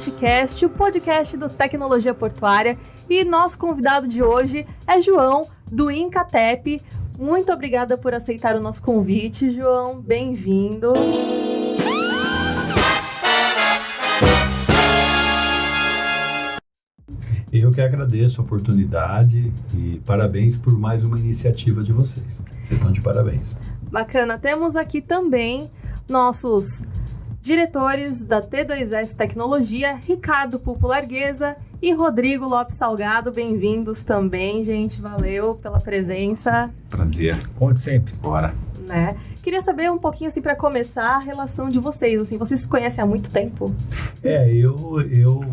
PortCast, o podcast do Tecnologia Portuária. E nosso convidado de hoje é João, do Incatep. Muito obrigada por aceitar o nosso convite, João. Bem-vindo. Eu que agradeço a oportunidade e parabéns por mais uma iniciativa de vocês. Vocês estão de parabéns. Bacana. Temos aqui também nossos diretores da T2S Tecnologia, Ricardo Pupo Largueza e Rodrigo Lopes Salgado. Bem-vindos também, gente. Valeu pela presença. Prazer. Conte sempre. Bora. Né? Queria saber um pouquinho, assim, para começar, a relação de vocês. Assim, vocês se conhecem há muito tempo? Eu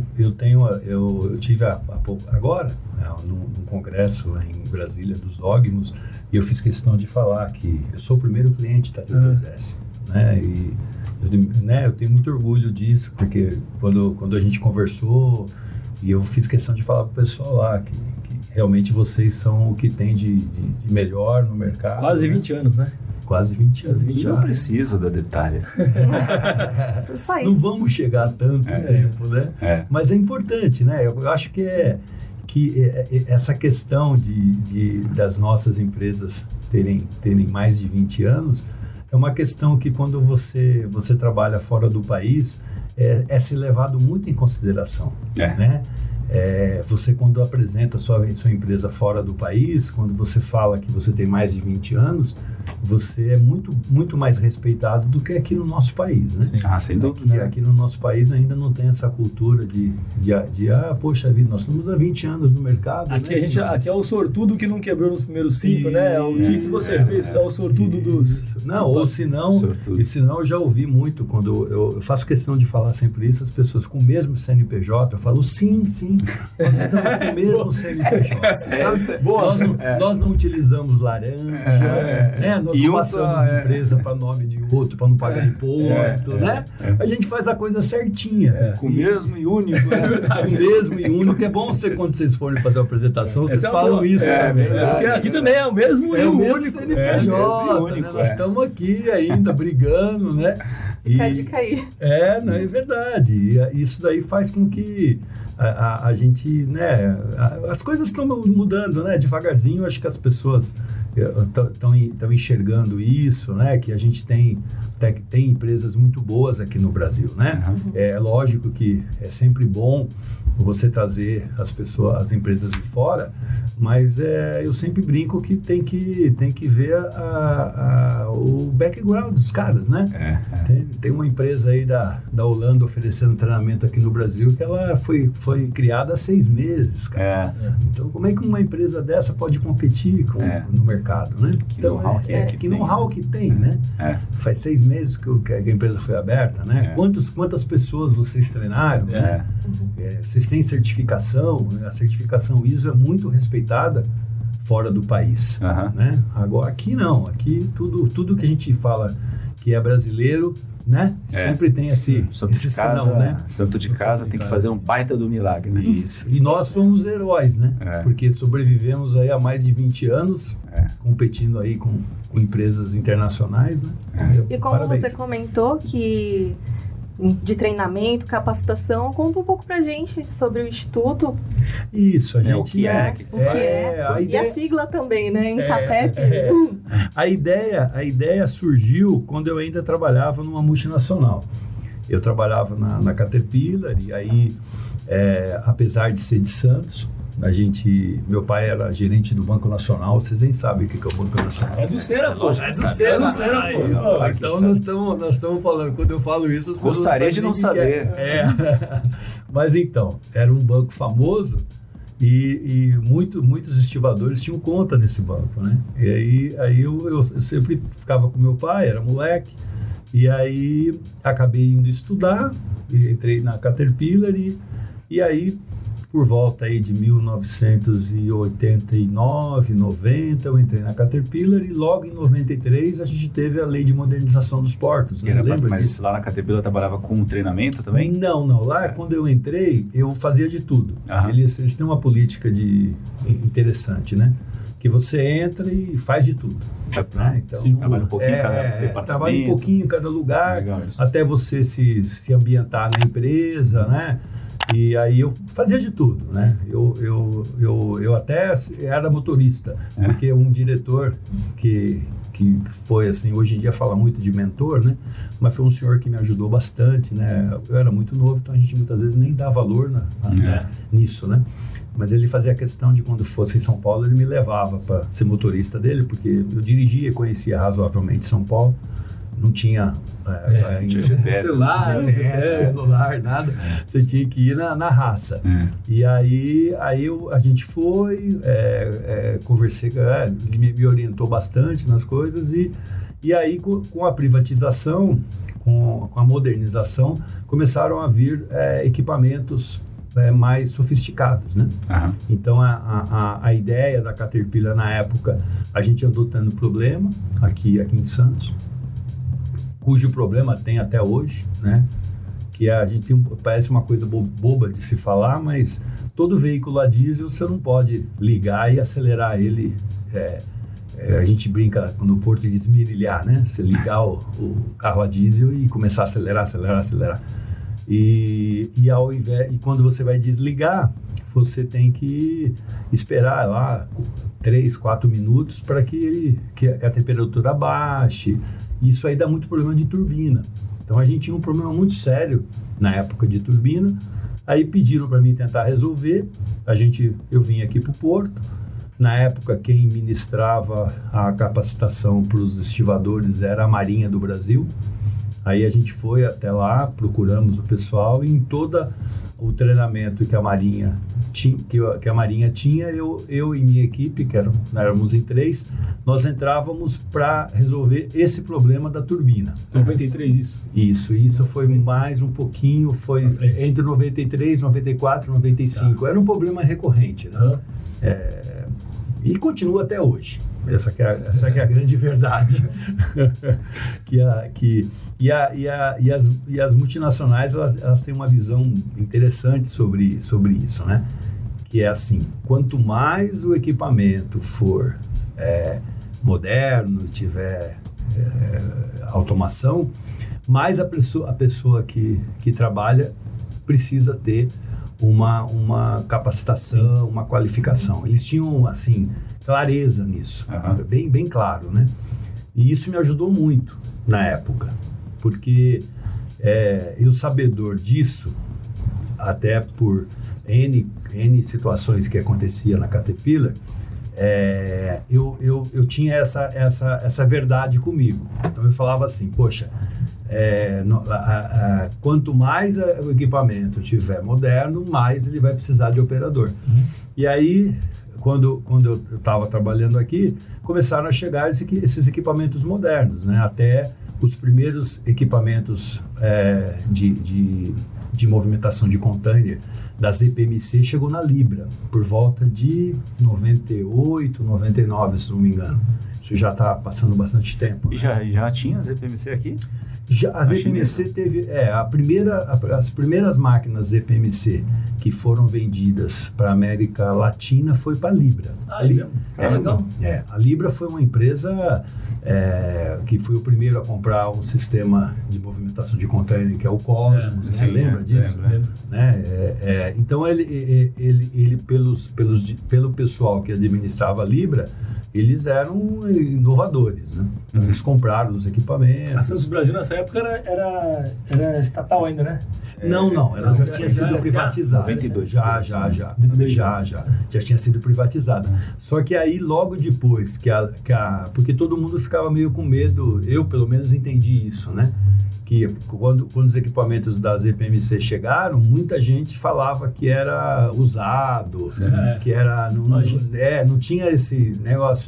tive há pouco, agora, num congresso em Brasília dos OGMOS, e eu fiz questão de falar que eu sou o primeiro cliente da T2S, né? E eu tenho muito orgulho disso, porque quando a gente conversou, e eu fiz questão de falar pro pessoal lá que realmente vocês são o que tem de melhor no mercado. Quase 20 anos, né? Quase 20 anos. Não precisa dar detalhes. Só isso. Não vamos chegar a tanto tempo, né? Mas é importante, né? Eu acho que essa questão das nossas empresas terem mais de 20 anos é uma questão que quando você trabalha fora do país é ser levado muito em consideração, né? Você quando apresenta sua empresa fora do país, quando você fala que você tem mais de 20 anos, você é muito, muito mais respeitado do que aqui no nosso país, né? Sim. Sem dúvida. Aqui no nosso país ainda não tem essa cultura poxa vida, nós estamos há 20 anos no mercado. Aqui, né? aqui é o sortudo que não quebrou nos primeiros 5, né? O que você fez é o sortudo dos... Não, ou se não, eu já ouvi muito, quando eu faço questão de falar sempre isso, as pessoas com o mesmo CNPJ, eu falo sim, nós estamos com o mesmo CNPJ. Sabe? Nós não utilizamos laranja, né? Nós não passamos empresa para nome de outro, para não pagar imposto, né? A gente faz a coisa certinha. Com o mesmo e único, é verdade. Com o mesmo e único. É bom quando vocês forem fazer a apresentação, vocês falam isso. Porque aqui também é o mesmo e o único. CNPJ, né? Nós estamos aqui ainda brigando, né? Fica a dica aí. Não, é verdade. E isso daí faz com que a gente, né, as coisas estão mudando, né, devagarzinho. Acho que as pessoas estão enxergando isso, né, que a gente tem empresas muito boas aqui no Brasil, né. É lógico que é sempre bom você trazer as empresas de fora, mas eu sempre brinco que tem que ver o background dos caras, né? Tem uma empresa aí da Holanda oferecendo treinamento aqui no Brasil que ela foi criada há 6 meses, cara. Então, como é que uma empresa dessa pode competir no mercado, né? Que know-how que know-how que tem, né? Faz 6 meses que a empresa foi aberta, né? Quantas pessoas vocês treinaram, né? Vocês têm certificação, a certificação ISO é muito respeitada fora do país, né? Agora, aqui não, aqui tudo que a gente fala que é brasileiro, né? Sempre tem esse sinal, né? Santo de casa tem que fazer um baita do milagre, né? Isso. E nós somos heróis, né? Porque sobrevivemos aí há mais de 20 anos, competindo aí com empresas internacionais, né? E como você comentou que de treinamento, capacitação, conta um pouco pra gente sobre o Instituto. Isso, a gente... O que é. E a sigla também, né? Incatep. A ideia surgiu quando eu ainda trabalhava numa multinacional. Eu trabalhava na Caterpillar e aí, apesar de ser de Santos, meu pai era gerente do Banco Nacional, vocês nem sabem o que é o Banco Nacional. É do Cera, pô. Então nós estamos falando, quando eu falo isso, as pessoas gostaria de não saber. Mas então, era um banco famoso e muitos estivadores tinham conta nesse banco, né? E aí eu sempre ficava com meu pai, era moleque, e aí acabei indo estudar, entrei na Caterpillar e aí por volta aí de 1989, 90, eu entrei na Caterpillar e logo em 93 a gente teve a Lei de Modernização dos Portos. Né? Mas disso? Lá na Caterpillar trabalhava com treinamento também? Não. Lá quando eu entrei, eu fazia de tudo. Eles têm uma política interessante, né? Que você entra e faz de tudo. Né? Então, trabalha um pouquinho em cada departamento. Trabalha um pouquinho em cada lugar, até você se ambientar na empresa, né? E aí eu fazia de tudo, né? Eu até era motorista, porque um diretor que foi assim, hoje em dia fala muito de mentor, né? Mas foi um senhor que me ajudou bastante, né? Eu era muito novo, então a gente muitas vezes nem dá valor nisso, né? Mas ele fazia questão de quando fosse em São Paulo, ele me levava para ser motorista dele, porque eu dirigia e conhecia razoavelmente São Paulo. Não tinha celular, nada. Você tinha que ir na raça. E aí a gente foi, conversei, ele me orientou bastante nas coisas e aí com a privatização, com a modernização, começaram a vir equipamentos mais sofisticados, né? Então a ideia da Caterpillar na época, a gente andou tendo problema aqui em Santos, cujo problema tem até hoje, né? Que a gente parece uma coisa boba de se falar, mas todo veículo a diesel você não pode ligar e acelerar ele. A gente brinca no Porto de esmirilhar, né? Você ligar o carro a diesel e começar a acelerar. E quando você vai desligar, você tem que esperar lá 3, 4 minutos para que a temperatura baixe. Isso aí dá muito problema de turbina. Então a gente tinha um problema muito sério na época de turbina. Aí pediram para mim tentar resolver. Eu vim aqui para o Porto. Na época, quem ministrava a capacitação para os estivadores era a Marinha do Brasil. Aí a gente foi até lá, procuramos o pessoal e em todo o treinamento que a Marinha tinha, eu e minha equipe, éramos em 3, nós entrávamos para resolver esse problema da turbina. 93 isso? Isso foi mais um pouquinho, foi entre 93, 94, 95. Era um problema recorrente, né? E continua até hoje. Essa que é a grande verdade. E as multinacionais, elas têm uma visão interessante sobre isso, né? Que é assim, quanto mais o equipamento for moderno, tiver automação, mais a pessoa que trabalha precisa ter uma capacitação, uma qualificação. Eles tinham, assim, clareza nisso, bem claro, né? E isso me ajudou muito na época, porque eu sabedor disso, até por N situações que acontecia na Caterpillar, eu tinha essa verdade comigo. Então eu falava assim, poxa, quanto mais o equipamento tiver moderno, mais ele vai precisar de operador. E aí, quando eu estava trabalhando aqui, começaram a chegar esses equipamentos modernos, né? Até os primeiros equipamentos de movimentação de container das EPMC chegou na Libra, por volta de 98, 99, se não me engano. Isso já está passando bastante tempo. E né? já tinha as EPMC aqui? As EPMC teve... as primeiras máquinas EPMC que foram vendidas para a América Latina foi para a Libra. Legal. A Libra foi uma empresa que foi o primeiro a comprar um sistema de movimentação de container, que é o Cosmos. Você lembra disso? Lembro. Né? Então, ele pelo pessoal que administrava a Libra, eles eram inovadores, né? Então, eles compraram os equipamentos. A Santos Brasil nessa época era estatal ainda, né? Não, ela já tinha sido privatizada. 92. Já tinha sido privatizada. Só que aí, logo depois, porque todo mundo ficava meio com medo, eu pelo menos entendi isso, né? Que quando os equipamentos das EPMC chegaram, muita gente falava que era usado, que era não tinha esse negócio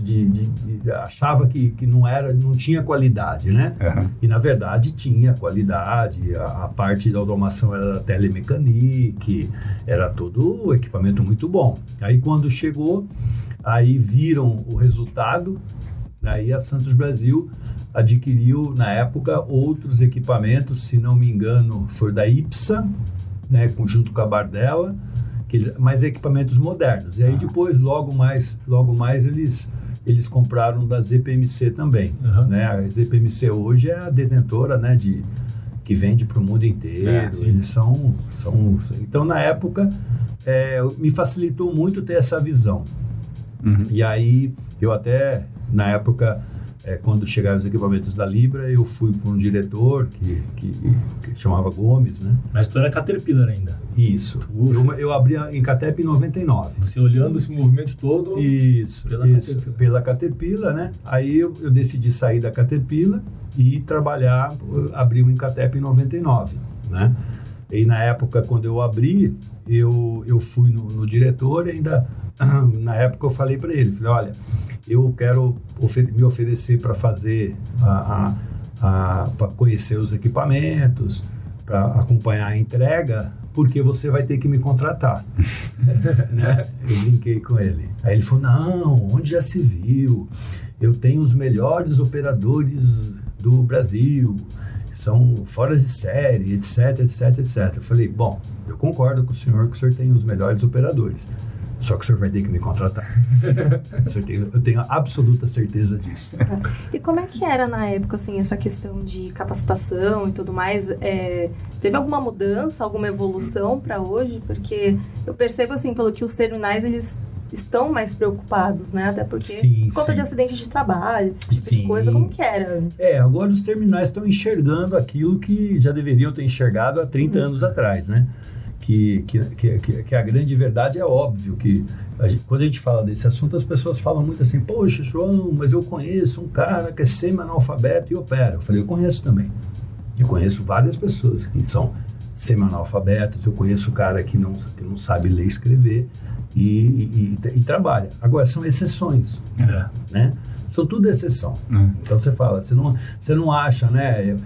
achava que não tinha qualidade, né? E na verdade tinha qualidade, a parte da automação era da Telemecanique, era todo o equipamento muito bom. Aí quando chegou, aí viram o resultado, aí a Santos Brasil adquiriu, na época, outros equipamentos, se não me engano, foi da IPSA, né, junto com a Bardella, mas equipamentos modernos. E aí depois, logo mais eles compraram das EPMC também. Né? A EPMC hoje é a detentora, né, que vende para o mundo inteiro. Eles são... Então, na época, me facilitou muito ter essa visão. E aí, eu até, na época, quando chegaram os equipamentos da Libra, eu fui para um diretor que chamava Gomes, né? Mas tu era Caterpillar ainda. Isso. Eu abri em Catep em 99. Você olhando esse movimento todo... Isso, pela Caterpillar, né? Aí eu decidi sair da Caterpillar e abri o Incatep em 99, né? E na época, quando eu abri, eu fui no diretor e ainda... Na época eu falei para ele, olha, eu quero me oferecer para fazer, para conhecer os equipamentos, para acompanhar a entrega, porque você vai ter que me contratar. Né? Eu brinquei com ele. Aí ele falou, não, onde já se viu? Eu tenho os melhores operadores do Brasil, são fora de série, etc, etc, etc. Eu falei, bom, eu concordo com o senhor que o senhor tem os melhores operadores. Só que o senhor vai ter que me contratar. Eu tenho absoluta certeza disso. E como é que era na época, assim, essa questão de capacitação e tudo mais? Teve alguma mudança, alguma evolução para hoje? Porque eu percebo, assim, pelo que os terminais, eles estão mais preocupados, né? Até porque, por conta de acidentes de trabalho, esse tipo de coisa, como que era antes? Agora os terminais estão enxergando aquilo que já deveriam ter enxergado há 30 anos atrás, né? Que a grande verdade é óbvio que quando a gente fala desse assunto, as pessoas falam muito assim, poxa, João, mas eu conheço um cara que é semi-analfabeto e opera. Eu falei, eu conheço também. Eu conheço várias pessoas que são semi-analfabetos, eu conheço um cara que não sabe ler e escrever e trabalha. Agora, são exceções, né? São tudo exceção. Então você fala, você não acha, né?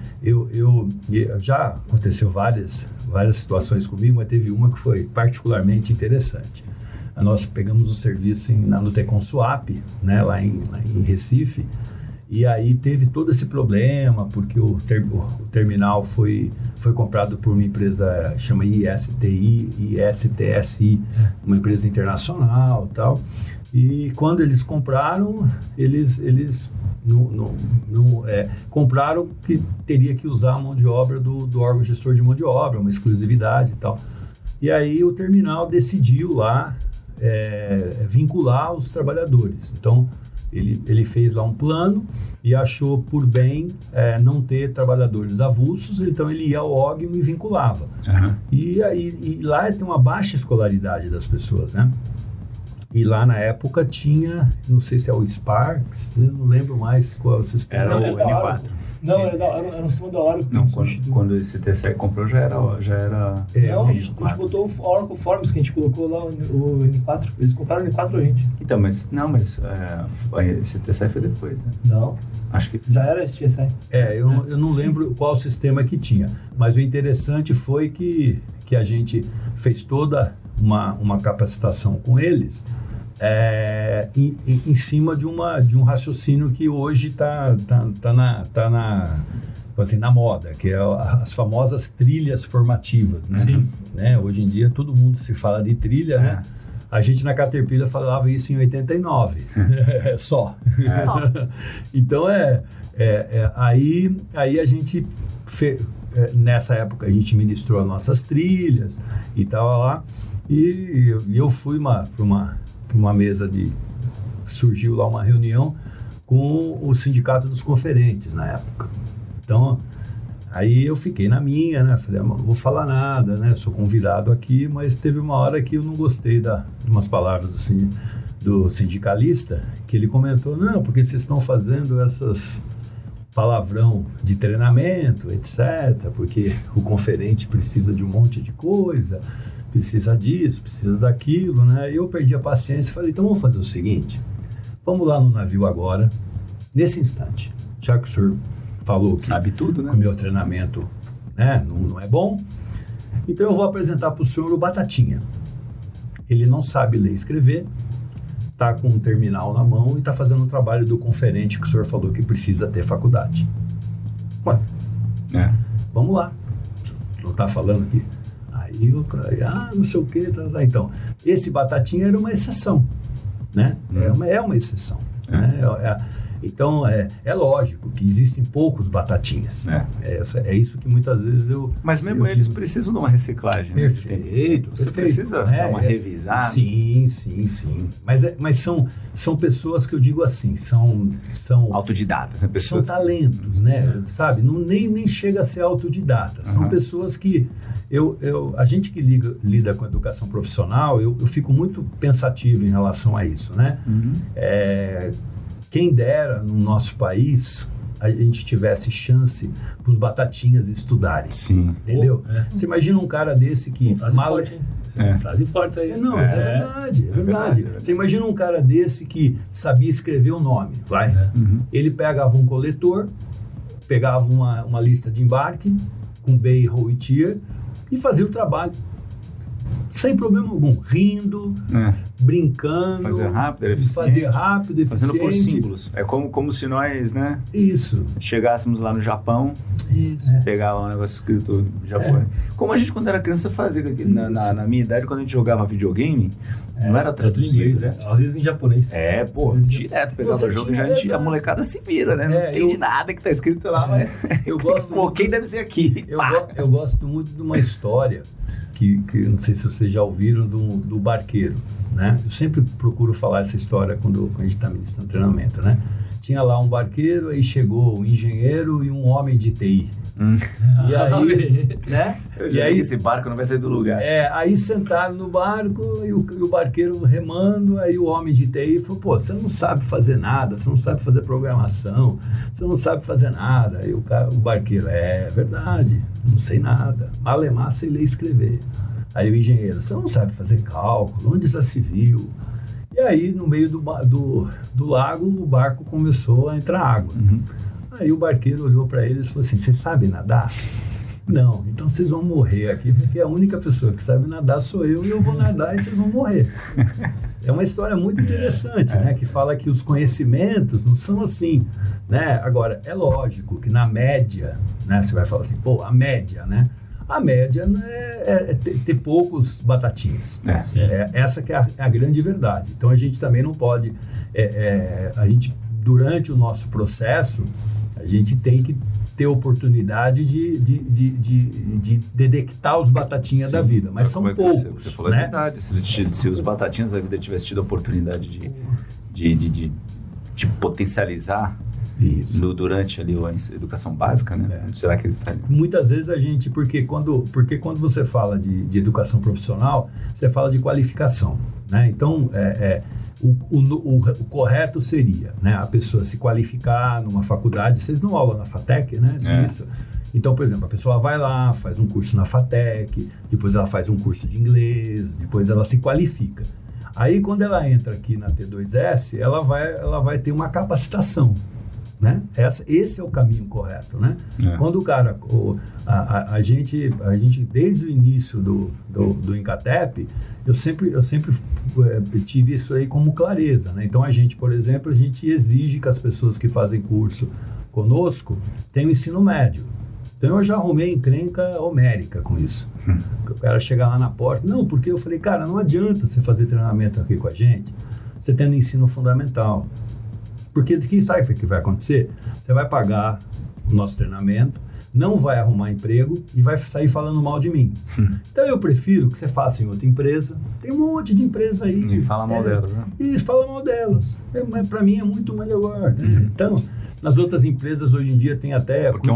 Já aconteceu várias situações comigo, mas teve uma que foi particularmente interessante. Nós pegamos o serviço no Tecon Swap, né, lá em Recife, e aí teve todo esse problema, porque o terminal foi comprado por uma empresa chama ISTSI, uma empresa internacional e tal. E quando eles compraram, eles compraram que teria que usar a mão de obra do órgão gestor de mão de obra, uma exclusividade e tal. E aí o terminal decidiu lá vincular os trabalhadores. Então, ele fez lá um plano e achou por bem não ter trabalhadores avulsos, então ele ia ao OGMO e vinculava. E lá tem uma baixa escolaridade das pessoas, né? E lá na época tinha, não sei se é o Sparks, eu não lembro mais qual é o sistema. Era o N4. Não, era um sistema da Oracle. Não, quando esse TCE comprou já era não, a gente botou o Oracle Forms que a gente colocou lá, o N4. Eles compraram o N4 a gente. Então, mas esse TCE foi depois, né? Não. Acho que já era esse TCE. Eu não lembro qual sistema que tinha, mas o interessante foi que a gente fez toda uma capacitação com eles em cima de um raciocínio que hoje está na moda, que é as famosas trilhas formativas, né? Sim. Né? Hoje em dia todo mundo se fala de trilha, né? A gente na Caterpillar falava isso em 89, só. Então aí a gente nessa época a gente ministrou as nossas trilhas e tal lá. E eu fui para uma mesa surgiu lá uma reunião com o sindicato dos conferentes na época. Então, aí eu fiquei na minha, né? Falei, não vou falar nada, né? Sou convidado aqui, mas teve uma hora que eu não gostei de umas palavras do sindicalista, que ele comentou, não, porque vocês estão fazendo essas palavrão de treinamento, etc., porque o conferente precisa de um monte de coisa, precisa disso, precisa daquilo, né? E eu perdi a paciência e falei, então vamos fazer o seguinte, vamos lá no navio agora, nesse instante, já que o senhor falou que sabe tudo, né? O meu treinamento, né, não é bom, então eu vou apresentar para o senhor o Batatinha. Ele não sabe ler e escrever, está com um terminal na mão e está fazendo o trabalho do conferente que o senhor falou que precisa ter faculdade. Ué, vamos lá. O senhor está falando aqui. Aí o cara, não sei o que, tá. Então, esse Batatinha era uma exceção, né? É uma exceção. Né? Então, é lógico que existem poucos batatinhas. É isso que muitas vezes eu... Mas mesmo eles precisam de uma reciclagem. Perfeito. Você precisa dar uma revisada. Sim. Mas são pessoas que eu digo assim, são autodidatas, né? Pessoas... São talentos, né? Sabe? Nem chega a ser autodidata. São pessoas que... a gente que lida com educação profissional, eu fico muito pensativo em relação a isso, né? Quem dera no nosso país a gente tivesse chance para os batatinhas estudarem. Sim. Entendeu? Você imagina um cara desse que... Frase forte aí. Não, é verdade. Você imagina um cara desse que sabia escrever o nome, Ele pegava um coletor, pegava uma lista de embarque com Bay, Row e Tier e fazia o trabalho. Sem problema algum, rindo, brincando. Fazer rápido, eficiente. Fazendo por símbolos. É como se nós, né? Isso. Chegássemos lá no Japão, pegava um negócio escrito japonês. Como a gente, quando era criança, fazia. Na minha idade, quando a gente jogava videogame, não era traduzido, né? Às vezes em japonês. Direto pegava o jogo e a molecada se vira, né? Não entende nada que tá escrito lá, mas... Eu gosto quem deve ser aqui? Eu gosto muito de uma história que não sei se vocês já ouviram, do barqueiro, né? Eu sempre procuro falar essa história quando a gente está ministrando treinamento, né? Tinha lá um barqueiro, aí chegou um engenheiro e um homem de TI. E aí, né? E aí esse barco não vai sair do lugar. Aí sentaram no barco e o barqueiro remando, aí o homem de TI falou, pô, você não sabe fazer nada, você não sabe fazer programação, você não sabe fazer nada. Aí o barqueiro, é verdade, não sei nada, malemar sei ler e escrever. Aí o engenheiro, você não sabe fazer cálculo, onde já se viu? E aí no meio do lago o barco começou a entrar água. Aí o barqueiro olhou para eles e falou assim, vocês sabem nadar? Não, então vocês vão morrer aqui, porque a única pessoa que sabe nadar sou eu e eu vou nadar e vocês vão morrer. É uma história muito interessante, né? Que fala que os conhecimentos não são assim, né? Agora, é lógico que na média, né? Você vai falar assim, pô, a média, né? A média é ter poucos batatinhas. Essa que é a grande verdade. Então, a gente também não pode... durante o nosso processo, a gente tem que ter oportunidade de detectar os batatinhas da vida, mas são poucos. Você falou, né? É verdade, se os batatinhas da vida tivessem tido a oportunidade de potencializar isso durante ali a educação básica, né? Será que eles estariam? Muitas vezes porque quando você fala de educação profissional, você fala de qualificação, né? Então, o correto seria, né, a pessoa se qualificar numa faculdade. Vocês não aulam na FATEC, né? Isso. Então, por exemplo, a pessoa vai lá, faz um curso na FATEC, depois ela faz um curso de inglês, depois ela se qualifica. Aí, quando ela entra aqui na T2S, ela vai ter uma capacitação, né? Esse é o caminho correto, né? Quando o cara... A gente, desde o início do Incatep, eu sempre tive isso aí como clareza, né? Então, por exemplo, a gente exige que as pessoas que fazem curso conosco tenham ensino médio. Então, eu já arrumei encrenca homérica com isso. O cara chegar lá na porta... Não, porque eu falei, cara, não adianta você fazer treinamento aqui com a gente, você tendo ensino fundamental. Porque sabe o que vai acontecer? Você vai pagar o nosso treinamento, não vai arrumar emprego e vai sair falando mal de mim. Então eu prefiro que você faça em outra empresa. Tem um monte de empresa aí. E fala mal delas, né? E fala mal delas. Para mim é muito melhor. Né? Então, nas outras empresas hoje em dia tem até... Porque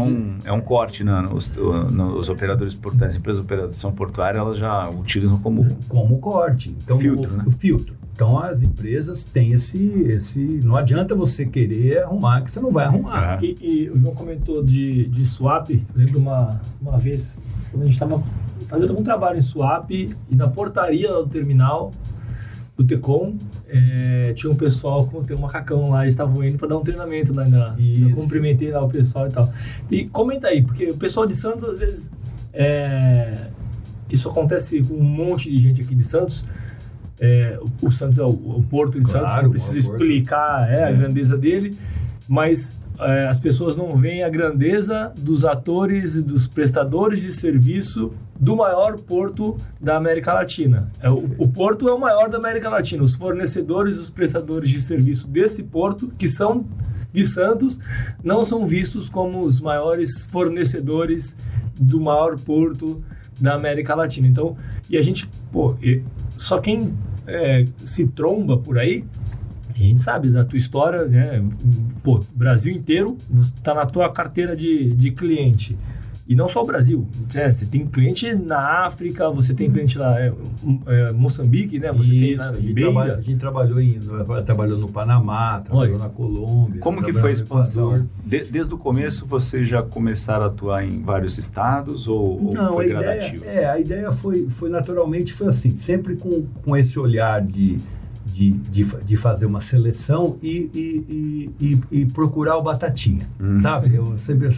é um corte, né? Os operadores portuários, as empresas de operação portuária, elas já utilizam como corte. Então, filtro, né? O filtro. Então, as empresas têm esse... Não adianta você querer arrumar, que você não vai arrumar. E o João comentou de swap. Eu lembro uma vez, quando a gente estava fazendo algum trabalho em swap, e na portaria do terminal do Tecom, tinha um pessoal tem um macacão lá, eles estavam indo para dar um treinamento lá ainda. Eu cumprimentei lá o pessoal e tal. E comenta aí, porque o pessoal de Santos, às vezes, isso acontece com um monte de gente aqui de Santos. O Santos é o Porto de Santos, não precisa explicar a grandeza dele, mas as pessoas não veem a grandeza dos atores e dos prestadores de serviço do maior porto da América Latina. O porto é o maior da América Latina. Os fornecedores e os prestadores de serviço desse porto, que são de Santos, não são vistos como os maiores fornecedores do maior porto da América Latina. Então, e a gente, só quem se tromba por aí, a gente sabe da tua história, né? Brasil inteiro está na tua carteira de cliente. E não só o Brasil. Você tem cliente na África, você tem cliente lá Moçambique, né? Você tem na a gente trabalhou no Panamá, trabalhou na Colômbia. Como que foi a expansão? Desde o começo, vocês já começaram a atuar em vários estados ou não, foi gradativo? A ideia foi naturalmente, foi assim, sempre com esse olhar de fazer uma seleção e procurar o batatinha, sabe? Eu sempre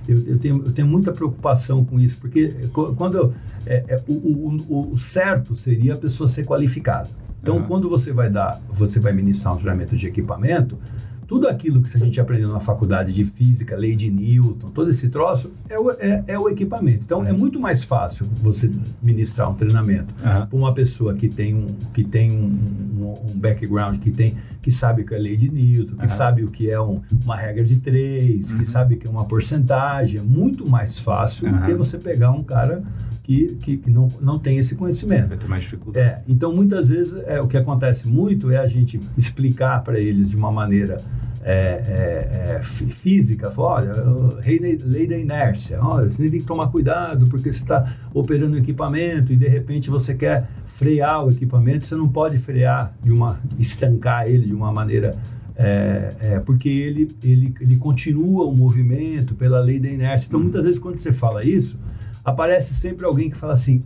eu tenho muita preocupação com isso, porque quando o certo seria a pessoa ser qualificada. Então, quando você vai ministrar um treinamento de equipamento, tudo aquilo que a gente aprendeu na faculdade de física, lei de Newton, todo esse troço, é o equipamento. Então, é muito mais fácil você ministrar um treinamento para uma pessoa que tem um background, que sabe o que é a lei de Newton, que sabe o que é uma regra de 3, que sabe o que é uma porcentagem. É muito mais fácil do que você pegar um cara que não tem esse conhecimento. Vai ter mais dificuldade. Então, muitas vezes, o que acontece muito é a gente explicar para eles de uma maneira física, olha, lei da inércia, olha, você tem que tomar cuidado porque você está operando o equipamento e de repente você quer frear o equipamento, você não pode frear estancar ele de uma maneira, porque ele continua o movimento pela lei da inércia. Então, muitas vezes, quando você fala isso, aparece sempre alguém que fala assim,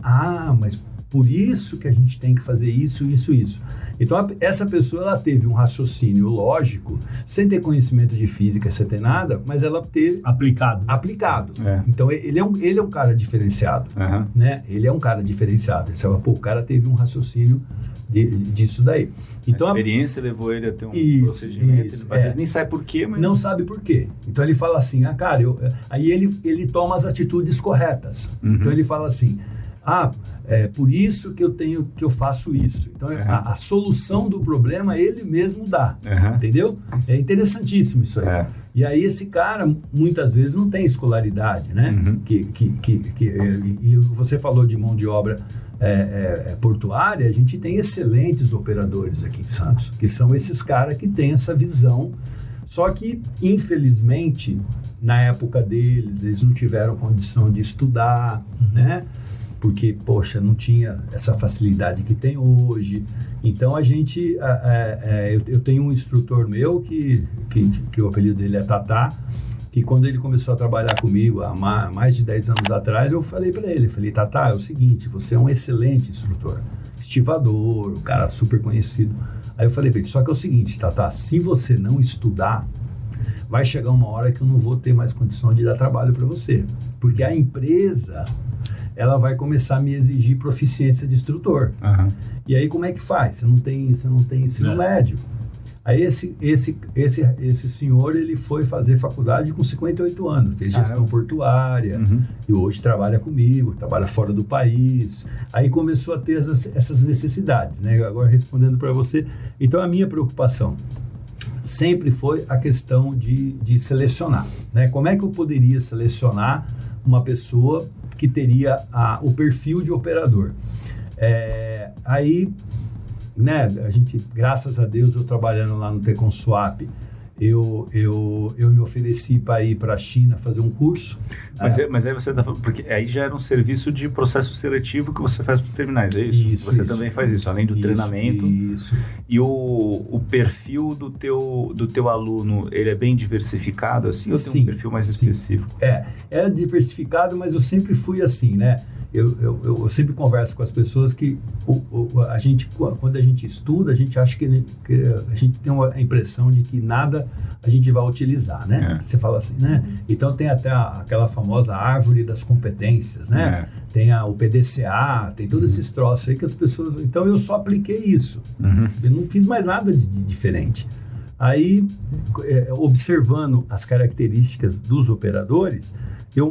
mas por isso que a gente tem que fazer isso, isso, isso. Então, essa pessoa, ela teve um raciocínio lógico, sem ter conhecimento de física, sem ter nada, mas ela teve... Aplicado. Então, ele é um cara diferenciado, né? Ele é um cara diferenciado. Você fala, o cara teve um raciocínio disso daí. Então, a experiência levou ele a ter um procedimento, às vezes nem sabe por quê, mas... Não sabe por quê. Então, ele fala assim, cara, aí ele toma as atitudes corretas. Então, ele fala assim, por isso que eu faço isso. Então, a solução do problema ele mesmo dá, entendeu? É interessantíssimo isso aí. E aí esse cara, muitas vezes, não tem escolaridade, né? E você falou de mão de obra portuária, a gente tem excelentes operadores aqui em Santos, que são esses caras que têm essa visão, só que, infelizmente, na época deles, eles não tiveram condição de estudar, né? Porque, poxa, não tinha essa facilidade que tem hoje. Então, a gente... eu tenho um instrutor meu, que o apelido dele é Tatá, que quando ele começou a trabalhar comigo, há mais de 10 anos atrás, eu falei para ele, Tatá, é o seguinte, você é um excelente instrutor, estivador, um cara super conhecido. Aí eu falei para ele, só que é o seguinte, Tatá, se você não estudar, vai chegar uma hora que eu não vou ter mais condição de dar trabalho para você. Porque a empresa... ela vai começar a me exigir proficiência de instrutor. E aí, como é que faz? Você não tem ensino médio. Aí, esse senhor, ele foi fazer faculdade com 58 anos. Fez gestão portuária. E hoje trabalha comigo, trabalha fora do país. Aí, começou a ter essas necessidades, né? Agora, respondendo para você. Então, a minha preocupação sempre foi a questão de selecionar, né? Como é que eu poderia selecionar uma pessoa que teria o perfil de operador? Aí, né, a gente, graças a Deus, eu trabalhando lá no Tecon Swap, eu me ofereci para ir para a China fazer um curso. Mas aí você está falando, porque aí já era um serviço de processo seletivo que você faz para os terminais, é isso? Você também faz isso, além do treinamento. Isso. E o perfil do teu aluno, ele é bem diversificado assim, ou tem um perfil mais específico? É diversificado, mas eu sempre fui assim, né? Eu sempre converso com as pessoas que a gente, quando a gente estuda, a gente acha que a gente tem a impressão de que nada a gente vai utilizar, né? Você fala assim, né? Então tem até aquela famosa árvore das competências, né? Tem o PDCA, tem todos esses troços aí que as pessoas... Então eu só apliquei isso. Eu não fiz mais nada de diferente. Aí, observando as características dos operadores,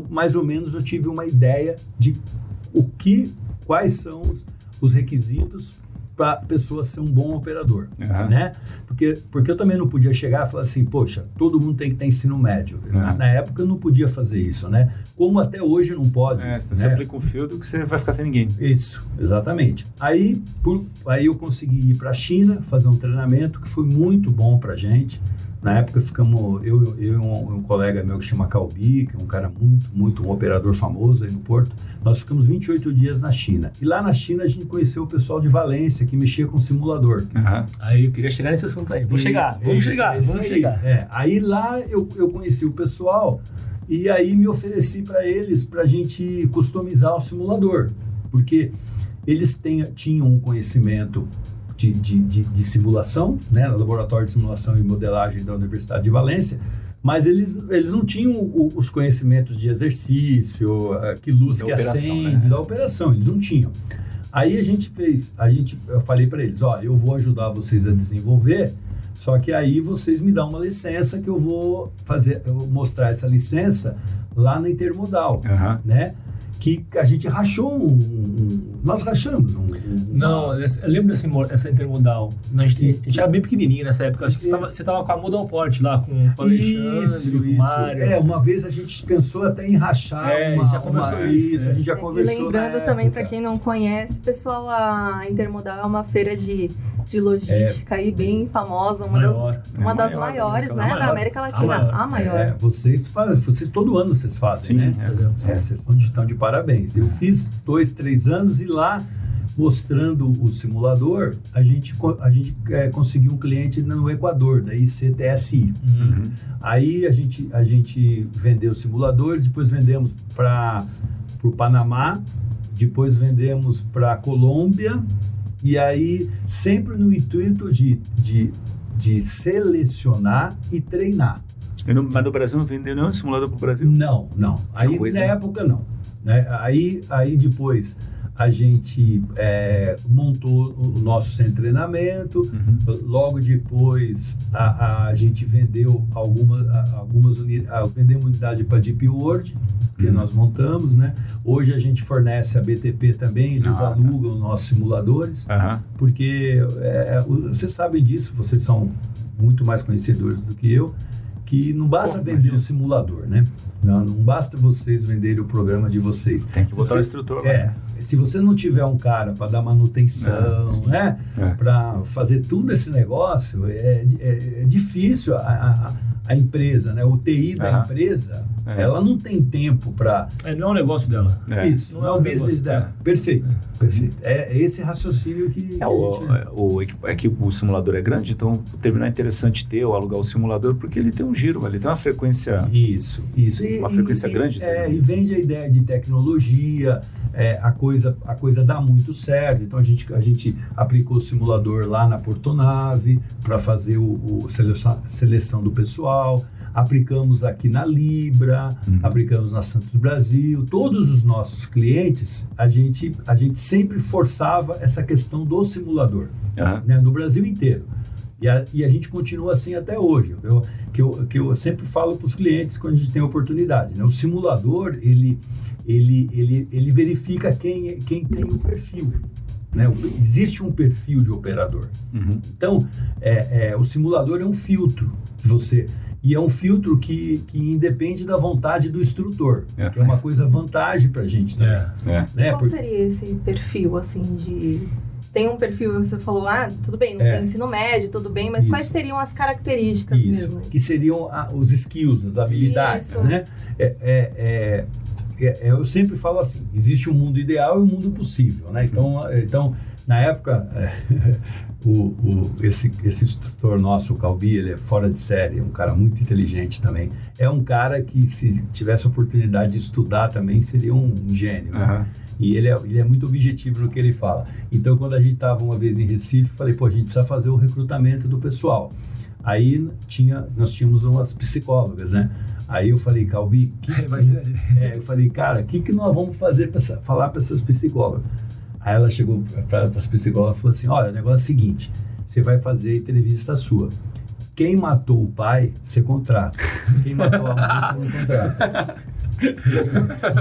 mais ou menos eu tive uma ideia de quais são os requisitos para a pessoa ser um bom operador, né? Porque eu também não podia chegar e falar assim, poxa, todo mundo tem que ter ensino médio. Na época eu não podia fazer isso, né? Como até hoje não pode. Você aplica um filtro que você vai ficar sem ninguém. Isso, exatamente. Aí eu consegui ir para a China, fazer um treinamento que foi muito bom para a gente. Na época ficamos, eu e um colega meu que chama Calbi, que é um cara um operador famoso aí no Porto, nós ficamos 28 dias na China. E lá na China a gente conheceu o pessoal de Valência, que mexia com simulador. Aí eu queria chegar nesse assunto aí. Vamos chegar. Aí lá eu conheci o pessoal e aí me ofereci para eles, para a gente customizar o simulador. Porque eles tinham um conhecimento de simulação, né, no laboratório de simulação e modelagem da Universidade de Valência, mas eles não tinham os conhecimentos de exercício, que luz que acende, né? Da operação, eles não tinham. Aí eu falei para eles, eu vou ajudar vocês a desenvolver, só que aí vocês me dão uma licença que eu vou mostrar essa licença lá na Intermodal, né? Que a gente rachou nós rachamos Não, eu lembro dessa Intermodal. A gente era bem pequenininho nessa época. Acho que você estava com a Modalport lá, com o Alexandre, com o Mário. Uma vez a gente pensou até em rachar a gente já conversou isso. A gente já conversou. E lembrando também, para quem não conhece, pessoal, a Intermodal é uma feira de logística aí bem famosa, uma das maiores, né, da América Latina, a maior. Vocês todo ano vocês fazem, né? Vocês estão de parabéns. Eu fiz 2-3 anos e lá, mostrando o simulador, a gente conseguiu um cliente no Equador, da ICTSI. Aí a gente vendeu simuladores, depois vendemos para o Panamá, depois vendemos para a Colômbia, e aí sempre no intuito de selecionar e treinar. Mas no Brasil não vendeu nenhum simulador para o Brasil? Não. Aí na época não. Né? Aí depois a gente montou o nosso centro de treinamento. Logo depois a gente vendeu algumas unidades, vendemos unidade para Deep World, que nós montamos, né? Hoje a gente fornece a BTP também, eles alugam nossos simuladores, porque vocês sabem disso, vocês são muito mais conhecedores do que eu, que não basta vender um simulador, né? Não basta vocês venderem o programa de vocês. Tem que botar o instrutor. Se você não tiver um cara para dar manutenção, né? Para fazer tudo esse negócio, é difícil. A empresa, né? O TI da empresa, ela não tem tempo para... não é um negócio dela. Isso, não é o business dela. Perfeito. É esse raciocínio que é que o simulador é grande, então terminar é interessante ter ou alugar o simulador, porque ele tem um giro, ele tem uma frequência... Isso. Uma frequência grande. E vende a ideia de tecnologia, a coisa dá muito certo. Então a gente aplicou o simulador lá na Portonave para fazer seleção do pessoal. Aplicamos aqui na Libra, aplicamos na Santos Brasil. Todos os nossos clientes, a gente sempre forçava essa questão do simulador, né, no Brasil inteiro. E a gente continua assim até hoje. Que eu sempre falo para os clientes quando a gente tem oportunidade, né? O simulador, ele verifica quem tem o perfil. Né? Existe um perfil de operador. Então, o simulador é um filtro que você... E é um filtro que independe da vontade do instrutor, que é uma coisa vantagem para a gente também. Qual seria esse perfil, assim, de... Tem um perfil, você falou, tudo bem, não tem ensino médio, tudo bem, mas quais seriam as características mesmo? Que seriam os skills, as habilidades, né? Eu sempre falo assim, existe um mundo ideal e um mundo possível, né? Então na época, esse instrutor nosso, o Calbi, ele é fora de série, é um cara muito inteligente também. É um cara que, se tivesse a oportunidade de estudar também, seria um gênio, né? E ele é muito objetivo no que ele fala. Então, quando a gente estava uma vez em Recife, falei, a gente precisa fazer o recrutamento do pessoal. Aí nós tínhamos umas psicólogas, né? Aí eu falei, Calbi, eu falei, cara, o que nós vamos fazer para falar para essas psicólogas? Aí ela chegou para as psicólogas e falou assim, olha, o negócio é o seguinte, você vai fazer entrevista sua. quem matou o pai, você contrata. Quem matou a mãe, você não contrata.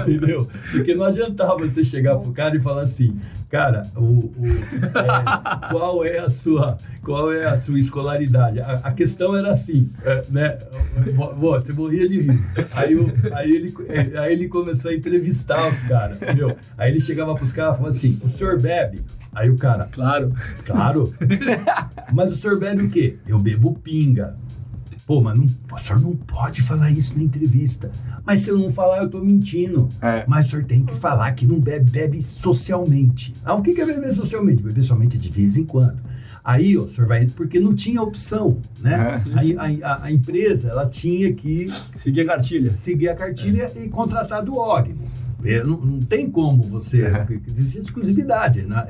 Entendeu? Porque não adiantava você chegar pro cara e falar assim, cara, qual é a sua escolaridade? A questão era assim, né? Você morria de rir. Aí ele começou a entrevistar os caras, entendeu? Aí ele chegava pros caras e falava assim, o senhor bebe? Aí o cara, claro. Mas o senhor bebe o quê? Eu bebo pinga. Pô, mas o senhor não pode falar isso na entrevista. Mas se eu não falar, eu tô mentindo. Mas o senhor tem que falar que não bebe socialmente. O que é beber socialmente? Beber somente de vez em quando. Aí, o senhor vai... Porque não tinha opção, né? A empresa, ela tinha que... Seguir a cartilha e contratar do órgão. Não tem como você... Existia exclusividade, né?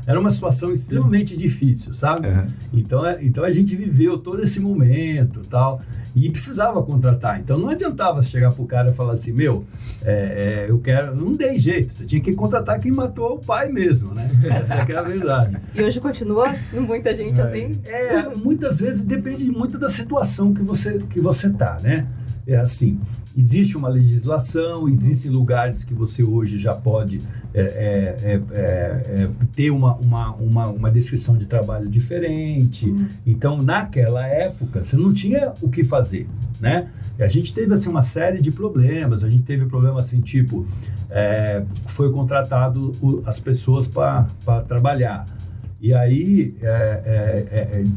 Era uma situação extremamente difícil, sabe? Então a gente viveu todo esse momento e tal, e precisava contratar. Então não adiantava chegar pro cara e falar assim, eu quero... Não dei jeito, você tinha que contratar quem matou o pai mesmo, né? Essa que é a verdade. E hoje continua muita gente assim? Muitas vezes depende muito da situação que você tá, né? É assim... Existe uma legislação, existem lugares que você hoje já pode ter uma descrição de trabalho diferente. Então, naquela época, você não tinha o que fazer, né? E a gente teve assim, uma série de problemas. A gente teve problema assim, tipo, foi contratado as pessoas para trabalhar. E aí,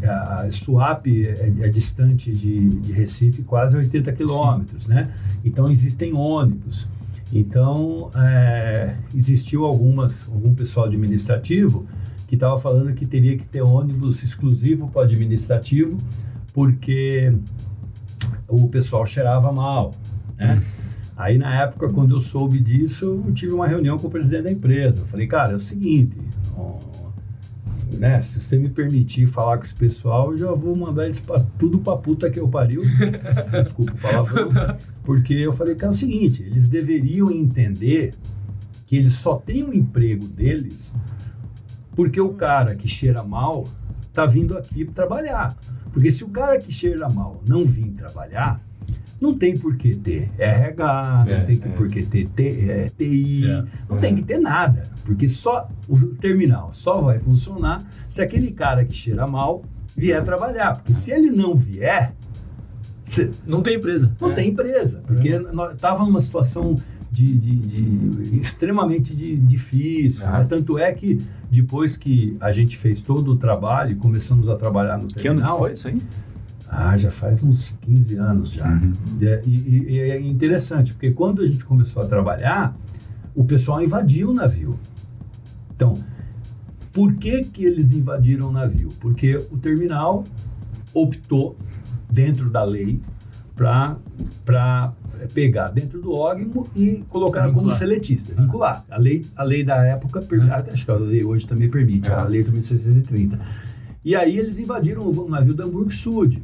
a Suape é distante de Recife quase 80 quilômetros, né? Então, existem ônibus. Então, existiu algum pessoal administrativo que estava falando que teria que ter ônibus exclusivo para o administrativo, porque o pessoal cheirava mal, né? Aí, na época, quando eu soube disso, eu tive uma reunião com o presidente da empresa. Eu falei, cara, é o seguinte... Né? Se você me permitir falar com esse pessoal, eu já vou mandar eles tudo pra puta que eu pariu. Desculpa o palavrão. Porque eu falei que é o seguinte, eles deveriam entender que eles só têm um emprego deles porque o cara que cheira mal tá vindo aqui trabalhar. Porque se o cara que cheira mal não vir trabalhar, não tem por que ter RH, não tem por que ter TI, não tem que ter nada. Porque só o terminal só vai funcionar se aquele cara que cheira mal vier trabalhar. Porque se ele não vier... Não tem empresa. Não tem empresa. Porque nós estávamos numa situação extremamente difícil. Né? Tanto é que depois que a gente fez todo o trabalho e começamos a trabalhar no terminal... Que ano que foi isso aí? Já faz uns 15 anos já. E é interessante, porque quando a gente começou a trabalhar, o pessoal invadiu o navio. Então, por que eles invadiram o navio? Porque o terminal optou, dentro da lei, para pegar dentro do órgão e colocar como seletista, vincular. A lei da época, acho que a lei hoje também permite, a lei de 1630. E aí eles invadiram o navio da Hamburg Sud.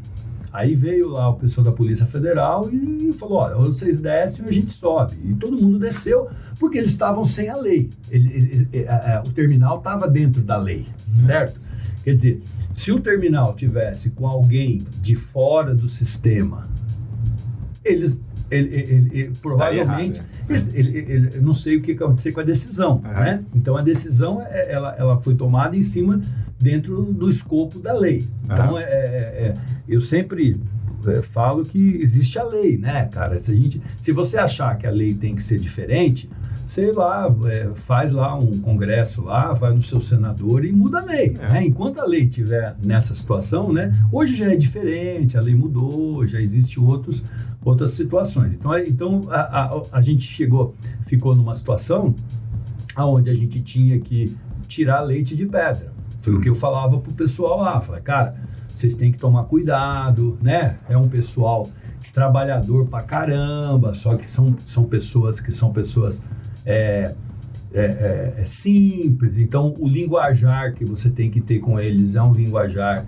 Aí veio lá o pessoal da Polícia Federal e falou, olha, vocês descem e a gente sobe. E todo mundo desceu porque eles estavam sem a lei. O terminal estava dentro da lei, certo? Quer dizer, se o terminal tivesse com alguém de fora do sistema, eles provavelmente... eu não sei o que acontecer com a decisão, né? Então, a decisão, ela foi tomada em cima... dentro do escopo da lei. Então, eu sempre falo que existe a lei, né, cara? Se você achar que a lei tem que ser diferente, sei lá, faz lá um congresso lá, vai no seu senador e muda a lei. Né? Enquanto a lei estiver nessa situação, né, hoje já é diferente, a lei mudou, já existem outras situações. Então a gente ficou numa situação onde a gente tinha que tirar leite de pedra. Foi o que eu falava pro pessoal lá. Falei, cara, vocês têm que tomar cuidado, né? É um pessoal trabalhador pra caramba, só que são pessoas simples. Então, o linguajar que você tem que ter com eles é um linguajar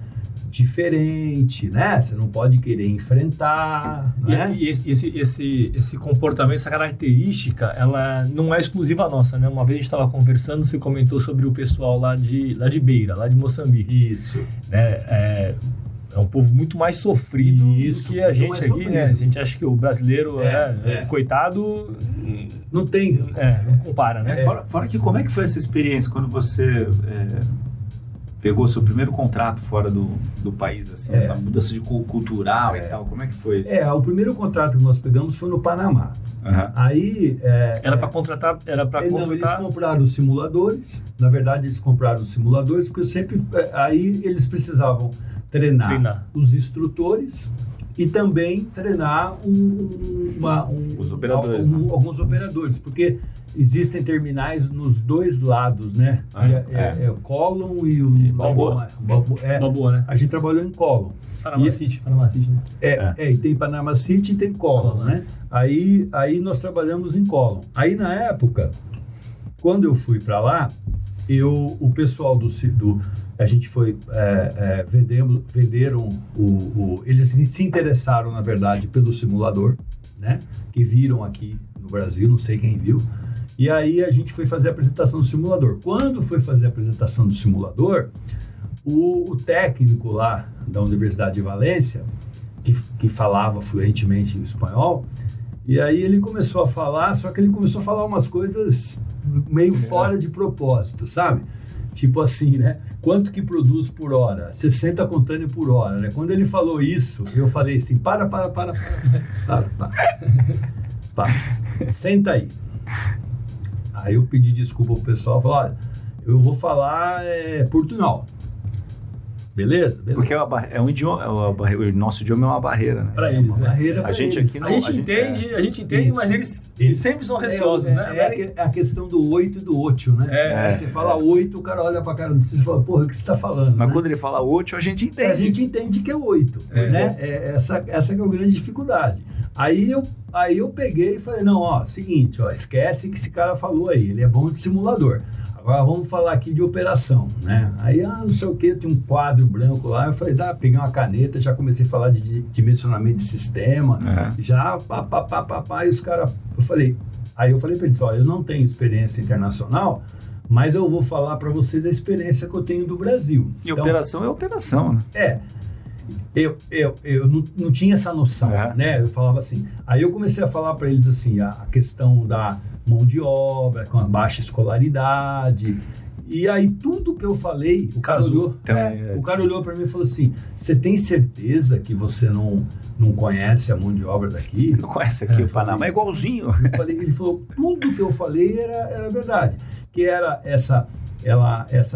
diferente, né? Você não pode querer enfrentar, né? E esse comportamento, essa característica, ela não é exclusiva nossa, né? Uma vez a gente estava conversando, você comentou sobre o pessoal lá de Beira, lá de Moçambique. Isso. Né? É um povo muito mais sofrido Isso, do que a gente mais aqui, sofrido. né? A gente acha que o brasileiro coitado, Não tem... não compara, né? Fora que como é que foi essa experiência quando você pegou seu primeiro contrato fora do país, assim, a mudança de cultural e tal, como é que foi isso? O primeiro contrato que nós pegamos foi no Panamá. Uhum. Aí... Era para contratar? Não, eles compraram os simuladores. Na verdade, eles compraram os simuladores porque eu sempre... Aí eles precisavam treinar os instrutores e também treinar os operadores, alguns operadores, porque existem terminais nos dois lados, né? O Colon e o Balboa. Balboa, né? A gente trabalhou em Colon. Panama City, né? E tem Panama City e tem Colon, né? Aí nós trabalhamos em Colon. Aí na época, quando eu fui para lá, o pessoal a gente foi venderam eles se interessaram, na verdade, pelo simulador, né? Que viram aqui no Brasil, não sei quem viu. E aí a gente foi fazer a apresentação do simulador. Quando foi fazer a apresentação do simulador, o técnico lá da Universidade de Valência, que falava fluentemente espanhol, e aí ele começou a falar, só que ele começou a falar umas coisas meio fora de propósito, sabe? Tipo assim, né? Quanto que produz por hora? 60 contêiner por hora, né? Quando ele falou isso, eu falei assim, para. Senta aí. Aí eu pedi desculpa pro pessoal, falei, olha, eu vou falar portunhol. Beleza? Porque é um idioma, o nosso idioma é uma barreira, né? Para eles, né? A gente aqui não... A gente entende, mas eles sempre são receosos, né? É a questão do 8 e do 8, né? Você fala 8, o cara olha pra cara do você e fala, porra, o que você tá falando? Mas né? quando ele fala 8, a gente entende. A gente entende que é 8, né? Essa que é a grande dificuldade. Aí eu peguei e falei, não, seguinte, esquece que esse cara falou aí, ele é bom de simulador. Agora vamos falar aqui de operação, né? Aí, não sei o que, tem um quadro branco lá, eu falei, peguei uma caneta, já comecei a falar de dimensionamento de sistema, já, e os caras, aí eu falei para eles, eu não tenho experiência internacional, mas eu vou falar para vocês a experiência que eu tenho do Brasil. E então, operação é operação, né? Eu não tinha essa noção, né? Eu falava assim, aí eu comecei a falar para eles assim, a questão da mão de obra, com a baixa escolaridade, e aí tudo que eu falei, o cara olhou para mim e falou assim, você tem certeza que você não conhece a mão de obra daqui? Não conhece aqui o Panamá, é igualzinho. Ele falou, tudo que eu falei era verdade, que era essa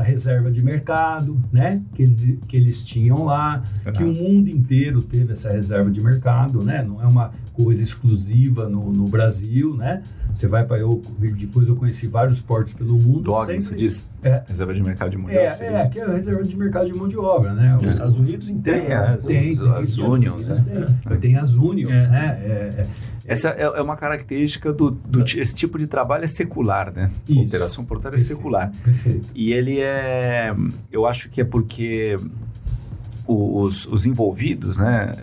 reserva de mercado, né, que eles tinham lá, que o mundo inteiro teve essa reserva de mercado, né, não é uma coisa exclusiva no Brasil, né, você vai para depois eu conheci vários portos pelo mundo. Dog, você disse? Reserva de mercado de mão de obra. Que é a reserva de mercado de mão de obra, né. Os Estados Unidos tem as Unions, tem as Unions, né. Essa é uma característica esse tipo de trabalho é secular, né? Isso. Operação portuária é secular. Perfeito. E ele eu acho que é porque os envolvidos, né?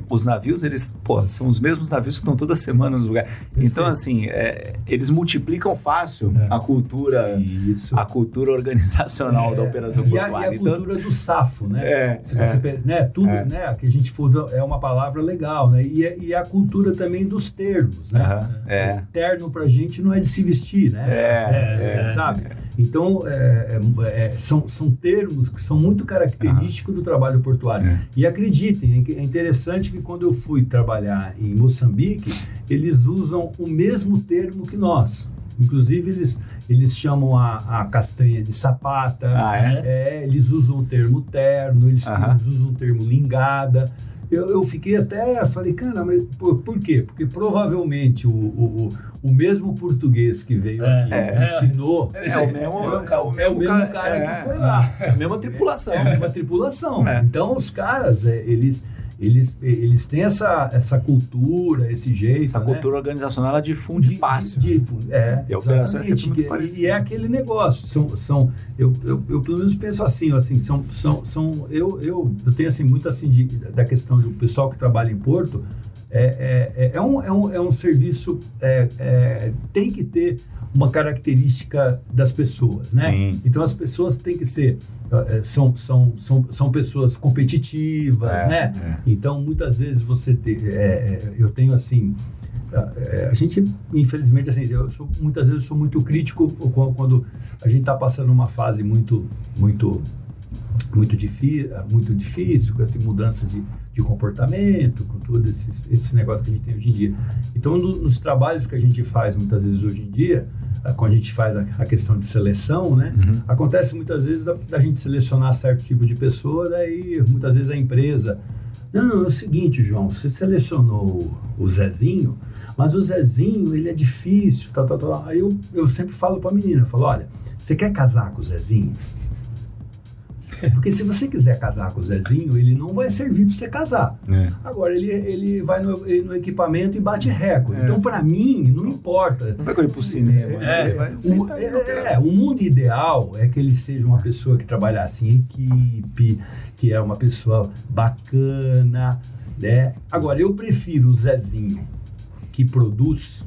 Os navios, eles, são os mesmos navios que estão toda semana nos lugares. Perfeito. Então, assim, eles multiplicam fácil a cultura organizacional da operação portuária. E a cultura do SAFO, né? Tudo, né? Que a gente usa é uma palavra legal, né? E a cultura também dos termos, né? Terno pra gente não é de se vestir, né? Sabe? Então, são termos que são muito característicos do trabalho portuário. E acreditem, é interessante que quando eu fui trabalhar em Moçambique, eles usam o mesmo termo que nós. Inclusive, eles chamam a castanha de sapata, eles usam o termo terno, eles usam o termo lingada. Eu fiquei falei, cara, mas por quê? Porque provavelmente o mesmo português que veio aqui ensinou é o mesmo cara que foi lá. É a mesma tripulação. Então, os caras, eles têm essa cultura, esse jeito. Essa cultura organizacional, ela difunde fácil. E a operação é sempre muito parecida. E é aquele negócio. Eu pelo menos penso assim, eu tenho assim, muito assim da questão do pessoal que trabalha em porto, é um serviço, tem que ter uma característica das pessoas, né? Sim. Então as pessoas têm que ser, são pessoas competitivas, né? Então muitas vezes eu tenho assim, a gente, infelizmente, assim, muitas vezes eu sou muito crítico quando a gente está passando uma fase muito difícil, com essa mudança de comportamento, com todo esse negócio que a gente tem hoje em dia. Então, nos trabalhos que a gente faz muitas vezes hoje em dia, quando a gente faz a questão de seleção, né? Acontece muitas vezes da gente selecionar certo tipo de pessoa, daí muitas vezes a empresa... Não, é o seguinte, João, você selecionou o Zezinho, mas o Zezinho, ele é difícil, tal. Aí eu sempre falo para a menina, eu falo, olha, você quer casar com o Zezinho? Porque se você quiser casar com o Zezinho, ele não vai servir para você casar. Agora, ele vai no equipamento e bate recorde. Então, para mim, não importa. Não vai correr para o cinema. O mundo ideal é que ele seja uma pessoa que trabalhasse em equipe, que é uma pessoa bacana, né? Agora, eu prefiro o Zezinho, que produz,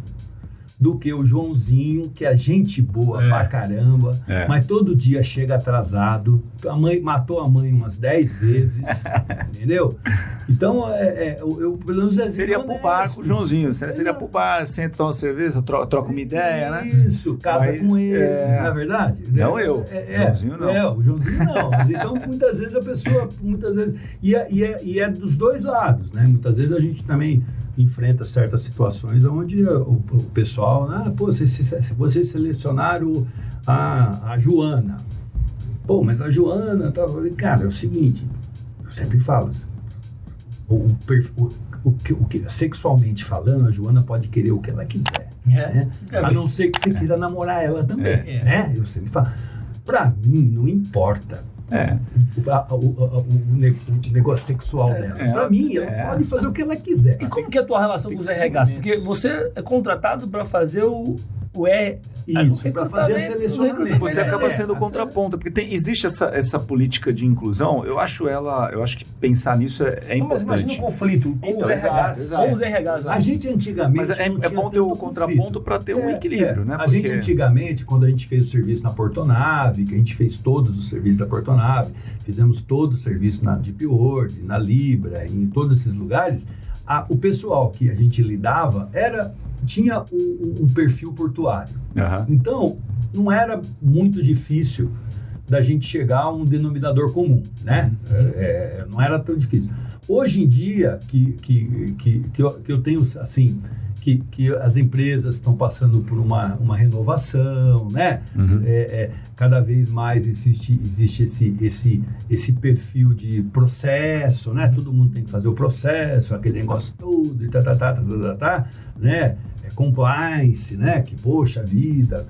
do que o Joãozinho, que é gente boa pra caramba, mas todo dia chega atrasado, matou a mãe umas 10 vezes, entendeu? Então, pelo menos seria pro bar com o Joãozinho, seria pro bar, senta, toma uma cerveja, troca uma ideia, né? Isso, casa com ele, não é verdade? Não eu, Joãozinho não. O Joãozinho não, mas então muitas vezes a pessoa, e é dos dois lados, né? Muitas vezes a gente também enfrenta certas situações onde o pessoal, vocês selecionaram a Joana. Pô, mas a Joana... Cara, é o seguinte, eu sempre falo, sexualmente falando, a Joana pode querer o que ela quiser. Né? A não ser que você queira namorar ela também. Né? Eu sempre falo, pra mim, não importa. O negócio sexual dela. Pra mim, ela pode fazer o que ela quiser. E como que é a tua relação com os RHs? Porque você é contratado para fazer o isso, para fazer a selecionamento. Você acaba sendo contraponto, porque existe essa política de inclusão. Eu acho que pensar nisso é importante. Mas imagina um conflito com os RHs. A gente antigamente... Mas é bom ter o contraponto para ter um equilíbrio, né? A gente antigamente, quando a gente fez o serviço na Portonave, que a gente fez todos os serviços da Portonave, fizemos todo o serviço na Deep World, na Libra, em todos esses lugares, o pessoal que a gente lidava tinha um perfil portuário. Então, não era muito difícil da gente chegar a um denominador comum, né? Não era tão difícil. Hoje em dia, que eu tenho, assim, que as empresas estão passando por uma renovação, né? Cada vez mais existe esse perfil de processo, né? Todo mundo tem que fazer o processo, aquele negócio todo, e né? Compliance, né? Que, poxa vida,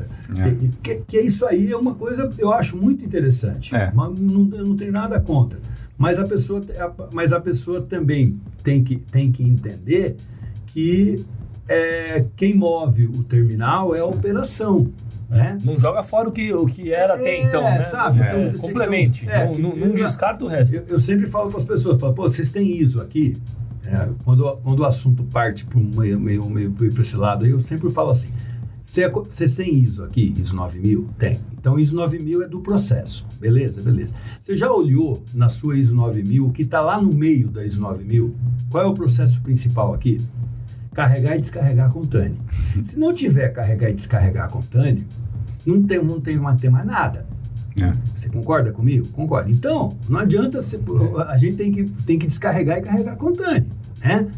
que isso aí é uma coisa, eu acho muito interessante, mas eu não tenho nada contra. Mas a pessoa também tem que entender que quem move o terminal é a operação. Né? Não joga fora o que era até então, né? Sabe? Então, complemente, não descarta o resto. Eu sempre falo para as pessoas, vocês têm ISO aqui? Quando o assunto parte para meio para esse lado, eu sempre falo assim, vocês têm ISO aqui, ISO 9000? Tem. Então, ISO 9000 é do processo. Beleza. Você já olhou na sua ISO 9000 o que está lá no meio da ISO 9000? Qual é o processo principal aqui? Carregar e descarregar contâneo. Se não tiver carregar e descarregar contâneo, não tem mais nada. Você concorda comigo? Concordo. Então, não adianta, a gente tem que descarregar e carregar contâneo, né?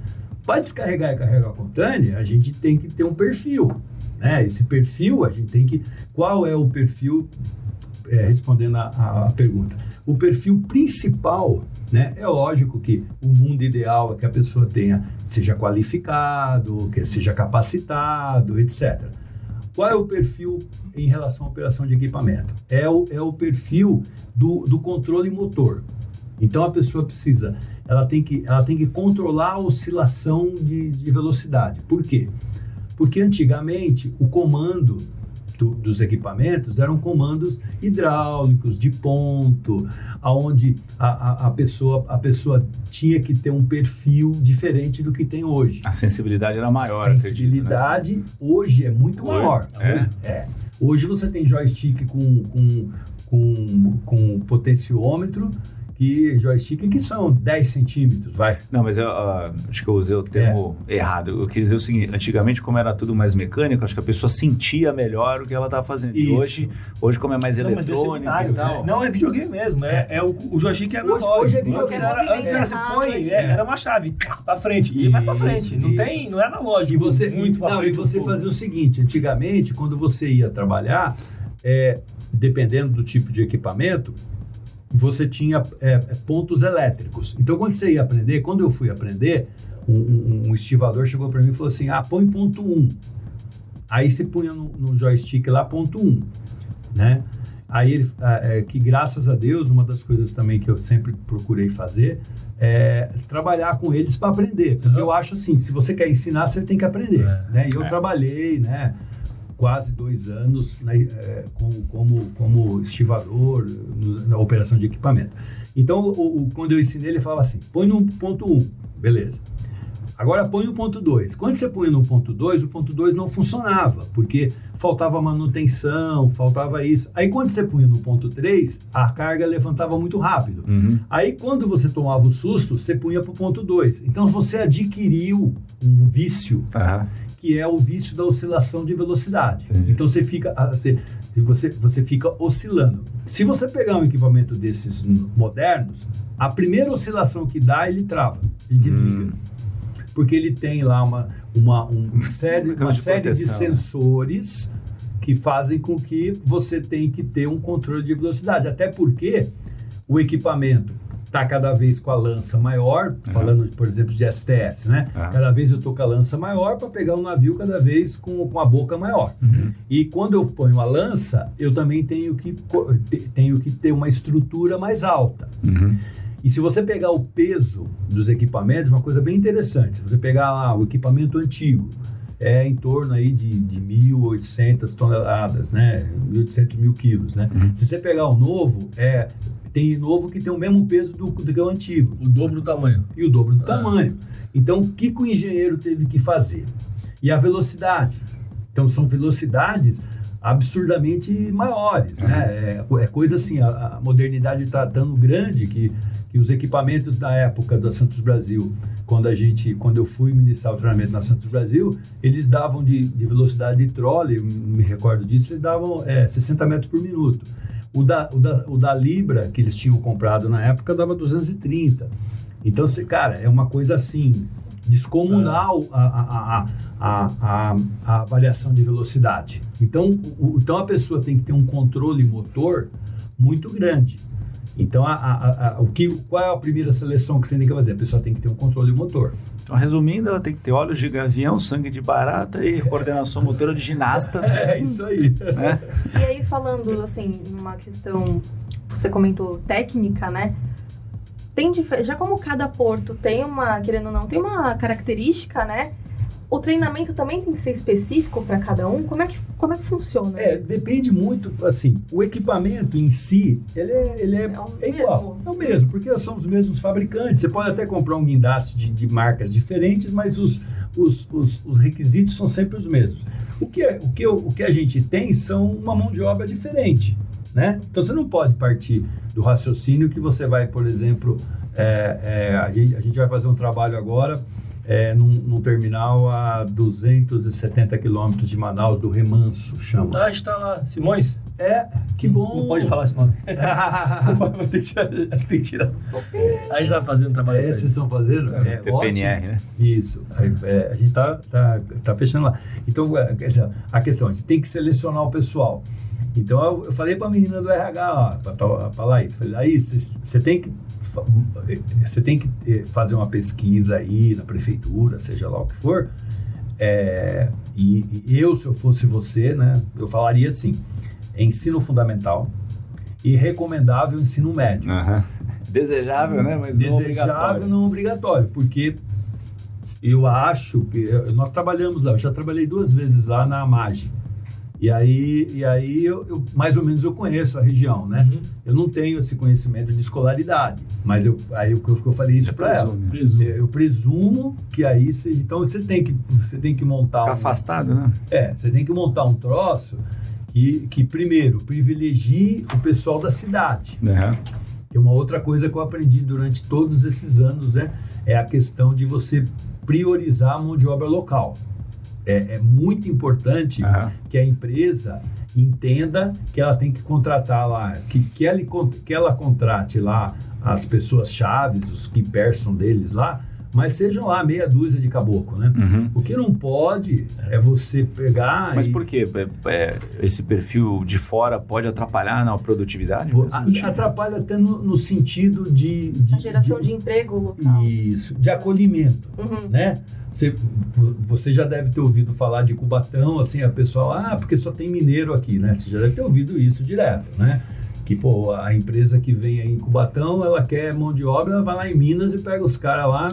Para descarregar e carregar contâneo, a gente tem que ter um perfil, né? Esse perfil, a gente tem que... Qual é o perfil, respondendo a pergunta? O perfil principal, né? É lógico que o mundo ideal é que a pessoa seja qualificado, que seja capacitado, etc. Qual é o perfil em relação à operação de equipamento? É o perfil do controle motor. Então, a pessoa ela tem que controlar a oscilação de velocidade. Por quê? Porque antigamente o comando dos equipamentos eram comandos hidráulicos, de ponto, onde a pessoa tinha que ter um perfil diferente do que tem hoje. A sensibilidade era maior, A sensibilidade acredito, né? hoje é muito maior. Hoje você tem joystick com potenciômetro, joystick que são 10 centímetros, vai. Não, mas eu acho que eu usei o termo errado. Eu queria dizer o seguinte, antigamente, como era tudo mais mecânico, acho que a pessoa sentia melhor o que ela estava fazendo. Isso. E hoje, como é mais eletrônico e tal... Não, é videogame mesmo. O joystick é analógico. Hoje é videogame. Antes era você põe, era uma chave pra frente. E vai pra frente. Não é analógico. E você, muito pra frente. E você fazia o seguinte, antigamente, quando você ia trabalhar, dependendo do tipo de equipamento, você tinha pontos elétricos. Então, quando você ia aprender, quando eu fui aprender, um estivador chegou para mim e falou assim, põe ponto 1. Aí você punha no joystick lá ponto 1, né? Aí, que graças a Deus, uma das coisas também que eu sempre procurei fazer é trabalhar com eles para aprender. Porque eu acho assim, se você quer ensinar, você tem que aprender, né? E eu trabalhei, né? Quase 2 anos como estivador na operação de equipamento. Então, quando eu ensinei, ele falava assim, põe no ponto 1, beleza. Agora põe no ponto 2. Quando você põe no ponto 2, o ponto 2 não funcionava, porque faltava manutenção, faltava isso. Aí quando você punha no ponto 3, a carga levantava muito rápido. Uhum. Aí quando você tomava o susto, você punha para o ponto 2. Então você adquiriu um vício, que é o vício da oscilação de velocidade. Entendi. Então você fica oscilando. Se você pegar um equipamento desses modernos, a primeira oscilação que dá, ele trava, ele desliga. Porque ele tem lá uma série de sensores que fazem com que você tenha que ter um controle de velocidade. Até porque o equipamento está cada vez com a lança maior, falando, por exemplo, de STS, né? Cada vez eu estou com a lança maior para pegar um navio cada vez com a boca maior. E quando eu ponho a lança, eu também tenho que ter uma estrutura mais alta. E se você pegar o peso dos equipamentos, uma coisa bem interessante, se você pegar lá o equipamento antigo, em torno aí de 1.800 toneladas, né? 1.800, 1.000 quilos, né? Se você pegar o novo, tem novo que tem o mesmo peso do que o antigo. O dobro do tamanho. E o dobro do tamanho. Então, o que o engenheiro teve que fazer? E a velocidade. Então, são velocidades absurdamente maiores, né? É coisa assim, a modernidade está tão grande que os equipamentos da época da Santos Brasil, quando eu fui ministrar o treinamento na Santos Brasil, eles davam de velocidade de trolley, me recordo disso, eles davam 60 metros por minuto. O da Libra, que eles tinham comprado na época, dava 230. Então, cara, é uma coisa assim, descomunal a variação de velocidade. Então a pessoa tem que ter um controle motor muito grande. Então, qual é a primeira seleção que você tem que fazer? A pessoa tem que ter um controle motor. Então, resumindo, ela tem que ter olhos de gavião, sangue de barata e coordenação motora de ginasta. É isso aí. Né? E aí, falando, assim, numa questão, você comentou técnica, né? Já como cada porto tem querendo ou não, tem uma característica, né? O treinamento também tem que ser específico para cada um? Como é que funciona? Depende muito, assim, o equipamento em si, ele é igual. É o mesmo, porque são os mesmos fabricantes. Você pode até comprar um guindaste de marcas diferentes, mas os requisitos são sempre os mesmos. O que a gente tem são uma mão de obra diferente, né? Então você não pode partir do raciocínio que você vai, por exemplo, a gente vai fazer um trabalho agora num terminal a 270 quilômetros de Manaus, do Remanso, chama. A gente tá lá, Simões? Que bom. Não pode falar esse nome. Acho que tem que tirar. A gente tá fazendo trabalho. Vocês estão fazendo? PNR, né? Isso. A gente tá fechando lá. Então, a questão, a gente tem que selecionar o pessoal. Então, eu falei para a menina do RH, para Laís, falei, Laís, você tem que fazer uma pesquisa aí na prefeitura, seja lá o que for, e se eu fosse você, né, eu falaria assim, ensino fundamental e recomendável ensino médio. Desejável, né? Mas desejável, não obrigatório, porque eu acho que nós trabalhamos lá, eu já trabalhei 2 vezes lá na AMAGE, E aí eu mais ou menos eu conheço a região, né? Eu não tenho esse conhecimento de escolaridade, mas eu falei isso para ela. Eu presumo que aí então você tem que montar Fica afastado, né? Você tem que montar um troço que primeiro privilegie o pessoal da cidade. Que é uma outra coisa que eu aprendi durante todos esses anos, né? É a questão de você priorizar a mão de obra local. É muito importante que a empresa entenda que ela tem que contratar lá, que ela contrate lá as pessoas chaves, os que persam deles lá, mas sejam lá meia dúzia de caboclo, né? O que não pode é você pegar... Mas por quê? Esse perfil de fora pode atrapalhar na produticidade? Atrapalha até no sentido de a geração de emprego local. Isso, de acolhimento, né? Você já deve ter ouvido falar de Cubatão, assim, a pessoa, porque só tem mineiro aqui, né? Você já deve ter ouvido isso direto, né? Que, a empresa que vem aí em Cubatão, ela quer mão de obra, ela vai lá em Minas e pega os caras lá...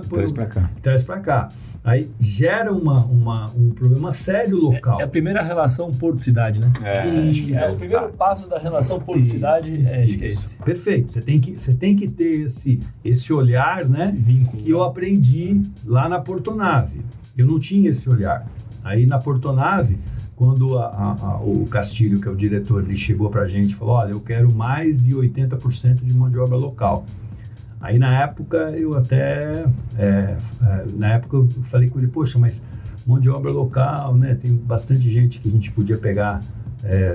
Traz pra cá. Aí gera um problema sério local. É a primeira relação porto-cidade, né? Acho que o primeiro passo da relação porto-cidade, acho que é esse. Perfeito. Você tem que ter esse olhar, né? Esse vínculo, que eu aprendi lá na Portonave. Eu não tinha esse olhar. Aí na Portonave, quando o Castilho, que é o diretor, ele chegou pra gente e falou, olha, eu quero mais de 80% de mão de obra local. Aí na época eu até, eu falei com ele, poxa, mas mão de obra local, né? Tem bastante gente que a gente podia pegar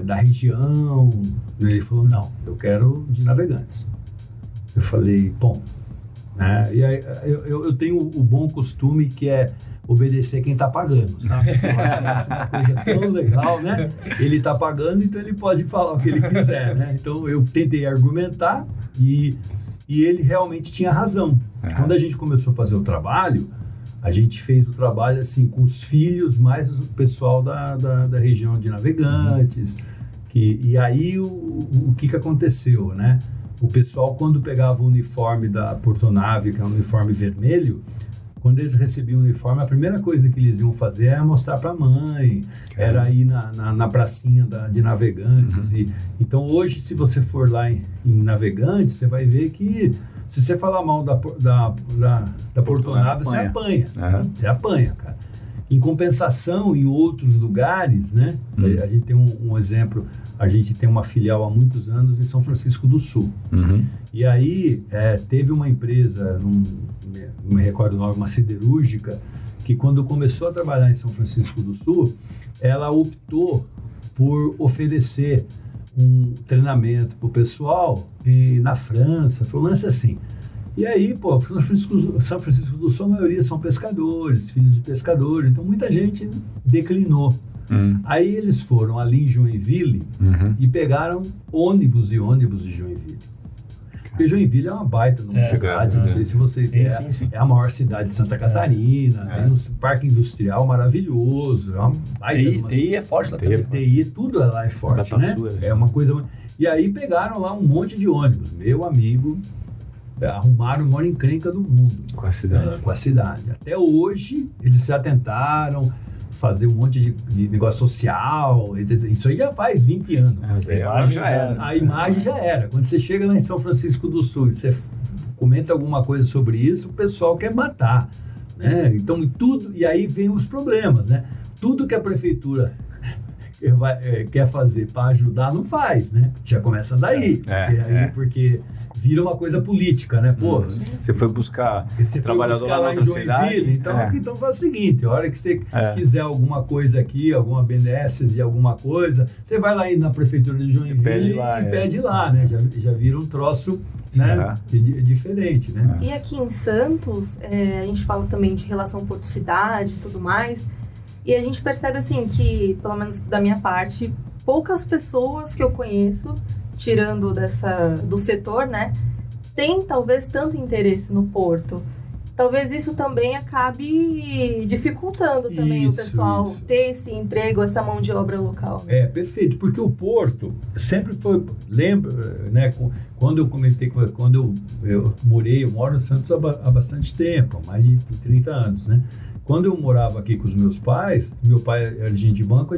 da região. E ele falou, não, eu quero de Navegantes. Eu falei, bom, né? E aí eu tenho o bom costume que é obedecer quem está pagando, sabe? Eu acho isso uma coisa tão legal, né? Ele está pagando, então ele pode falar o que ele quiser, né? Então eu tentei argumentar e ele realmente tinha razão. Quando a gente começou a fazer o trabalho, a gente fez o trabalho assim com os filhos, mais o pessoal da região de Navegantes. E aí o que aconteceu, né? O pessoal, quando pegava o uniforme da Portonave, que é um uniforme vermelho, quando eles recebiam o uniforme, a primeira coisa que eles iam fazer era mostrar para a mãe, era ir na pracinha de Navegantes. Então, hoje, se você for lá em Navegantes, você vai ver que, se você falar mal da Portonave, você apanha. Você apanha, cara. Em compensação, em outros lugares, né? A gente tem um exemplo, a gente tem uma filial há muitos anos em São Francisco do Sul. E aí, teve uma empresa, não me recordo o nome, uma siderúrgica, que quando começou a trabalhar em São Francisco do Sul, ela optou por oferecer um treinamento para o pessoal na França. Foi um lance assim. E aí, São Francisco do Sul, a maioria são pescadores, filhos de pescadores, então muita gente declinou. Aí eles foram ali em Joinville e pegaram ônibus e ônibus de Joinville. Porque Joinville é uma baita numa cidade, não sei se vocês... Sim. É a maior cidade de Santa Catarina, tem um parque industrial maravilhoso, é uma baita... TI é forte lá também. TI, tudo lá é forte, né? É uma coisa... E aí pegaram lá um monte de ônibus. Meu amigo, arrumaram a maior encrenca do mundo. Com a cidade. Com a cidade. Até hoje, eles já tentaram fazer um monte de negócio social. Isso aí já faz 20 anos. A imagem já era. A imagem já era. Quando você chega lá em São Francisco do Sul e você comenta alguma coisa sobre isso, o pessoal quer matar, né? Então, e aí vem os problemas, né? Tudo que a prefeitura quer fazer para ajudar, não faz, né? Já começa daí. Porque vira uma coisa política, né? Pô, você foi buscar trabalhador lá na outra cidade. Então faz o seguinte, a hora que você quiser alguma coisa aqui, alguma benesses de alguma coisa, você vai lá na prefeitura de Joinville e pede lá, né? Já vira um troço, né? Diferente, né? E aqui em Santos, a gente fala também de relação porto-cidade e tudo mais, e a gente percebe assim que, pelo menos da minha parte, poucas pessoas que eu conheço, tirando do setor, né, tem talvez tanto interesse no porto. Talvez isso também acabe dificultando também o pessoal ter esse emprego, essa mão de obra local. Né? Perfeito, porque o porto sempre foi, lembra, né, quando eu comentei, quando eu moro em Santos há bastante tempo, há mais de 30 anos, né? quando eu morava aqui com os meus pais, meu pai era agente de banco,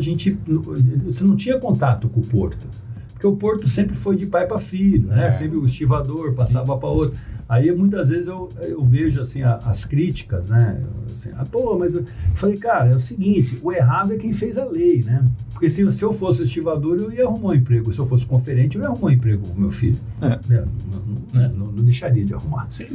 você não tinha contato com o porto. Porque o porto sempre foi de pai para filho, né? Sempre o estivador passava para outro. Aí, muitas vezes, eu vejo, assim, as críticas, né? Assim, mas eu falei, cara, é o seguinte, o errado é quem fez a lei, né? Porque se eu fosse estivador, eu ia arrumar um emprego. Se eu fosse conferente, eu ia arrumar um emprego com meu filho. Não deixaria de arrumar. Sim,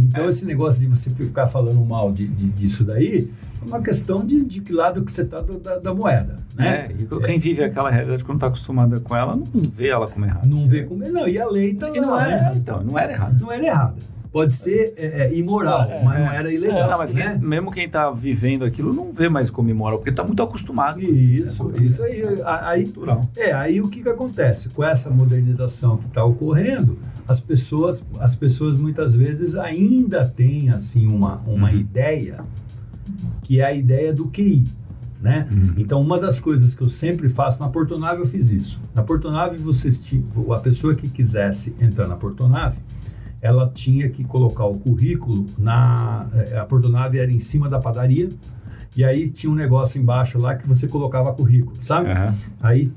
Então, esse negócio de você ficar falando mal disso daí, é uma questão de que lado que você está da moeda, né? E quem vive aquela realidade, quando está acostumada com ela, não vê ela como errada. Não vê como errada. E a lei está lá, não era, né? Então, não era errado. Não era errado. Pode ser imoral, mas não era ilegal. Não, mas mesmo quem está vivendo aquilo não vê mais como imoral, porque está muito acostumado. Isso aí. Aí o que acontece? Com essa modernização que está ocorrendo, as pessoas muitas vezes ainda têm assim, uma ideia, que é a ideia do QI. Né? Então, uma das coisas que eu sempre faço, na Portonave eu fiz isso. Na Portonave, a pessoa que quisesse entrar na Portonave, ela tinha que colocar o currículo a Portonave era em cima da padaria, e aí tinha um negócio embaixo lá que você colocava currículo, sabe? Aí,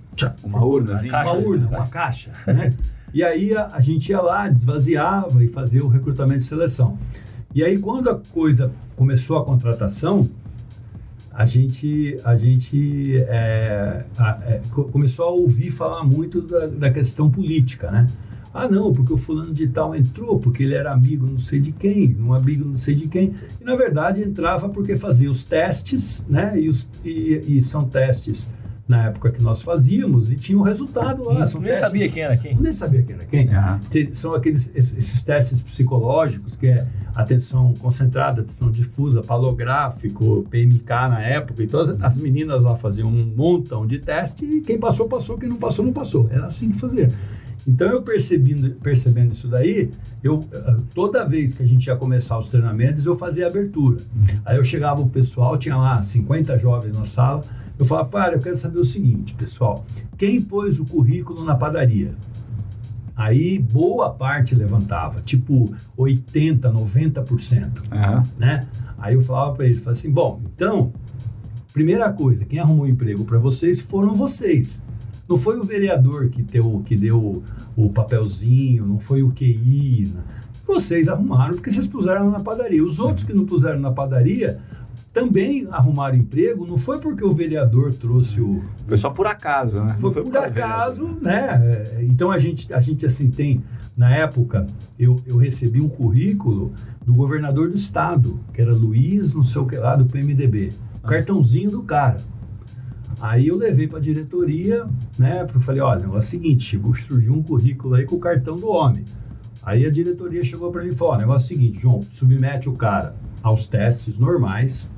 uma urna, uma caixa, né? E aí a gente ia lá, desvaziava e fazia o recrutamento e seleção. E aí, quando a coisa começou a contratação, a gente começou a ouvir falar muito da questão política, né? Não, porque o fulano de tal entrou, porque ele era amigo não sei de quem, um amigo não sei de quem. E, na verdade, entrava porque fazia os testes, né? E são testes, na época que nós fazíamos, e tinha um resultado lá. Nem sabia quem era quem. Nem sabia quem era quem. São esses testes psicológicos, que é atenção concentrada, atenção difusa, palográfico, PMK na época. Então, as meninas lá faziam um montão de teste e quem passou, passou, quem não passou, não passou. Era assim que fazia. Então, eu percebendo isso daí, toda vez que a gente ia começar os treinamentos, eu fazia a abertura. Aí eu chegava o pessoal, tinha lá 50 jovens na sala, eu falava, eu quero saber o seguinte, pessoal, quem pôs o currículo na padaria? Aí, boa parte levantava, tipo 80%, 90%, né? Aí eu falava para eles, assim, bom, então, primeira coisa, quem arrumou emprego para vocês foram vocês. Não foi o vereador que deu o papelzinho, não foi o QI. Vocês arrumaram porque vocês puseram na padaria. Os outros que não puseram na padaria também arrumaram emprego, não foi porque o vereador trouxe o... Foi só por acaso, né? Foi por acaso, né? Então a gente assim tem... Na época, eu recebi um currículo do governador do estado, que era Luiz, não sei o que lá, do PMDB. O cartãozinho do cara. Aí eu levei para a diretoria, né? Porque eu falei, olha, é o seguinte, surgiu um currículo aí com o cartão do homem. Aí a diretoria chegou para mim e falou, o negócio é o seguinte, João, submete o cara aos testes normais.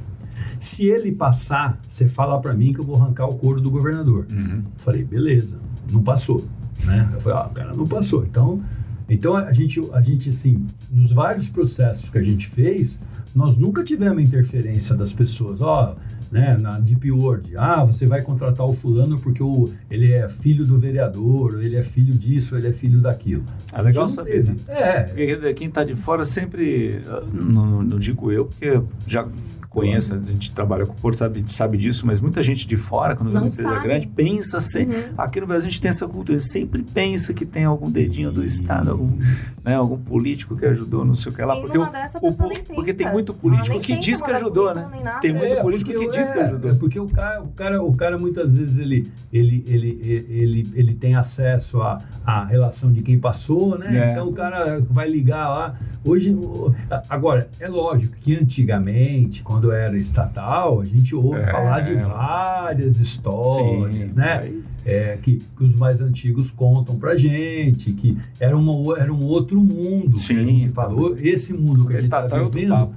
Se ele passar, você fala para mim que eu vou arrancar o couro do governador. Eu falei, beleza, não passou, né? Eu falei, o cara não passou. Então a gente assim, nos vários processos que a gente fez, nós nunca tivemos interferência das pessoas, né, na Deep World, você vai contratar o fulano porque ele é filho do vereador, ele é filho disso, ele é filho daquilo. É legal saber, né? Porque quem está de fora sempre, não digo eu, porque já conheço, a gente trabalha com o Porto, sabe disso, mas muita gente de fora, quando vê uma empresa grande, pensa sempre, aqui no Brasil a gente tem essa cultura, sempre pensa que tem algum dedinho do Estado, algum político que ajudou, não sei o que lá, porque tem muito político que diz que ajudou, né? Tem muito político que diz que ajudou. Porque o cara muitas vezes ele tem acesso à relação de quem passou, né? Então o cara vai ligar lá. Agora, é lógico que antigamente, quando era estatal, a gente ouve falar de várias histórias, né? Que os mais antigos contam pra gente, que era um outro mundo que a gente falou. Esse mundo que a gente está vivendo.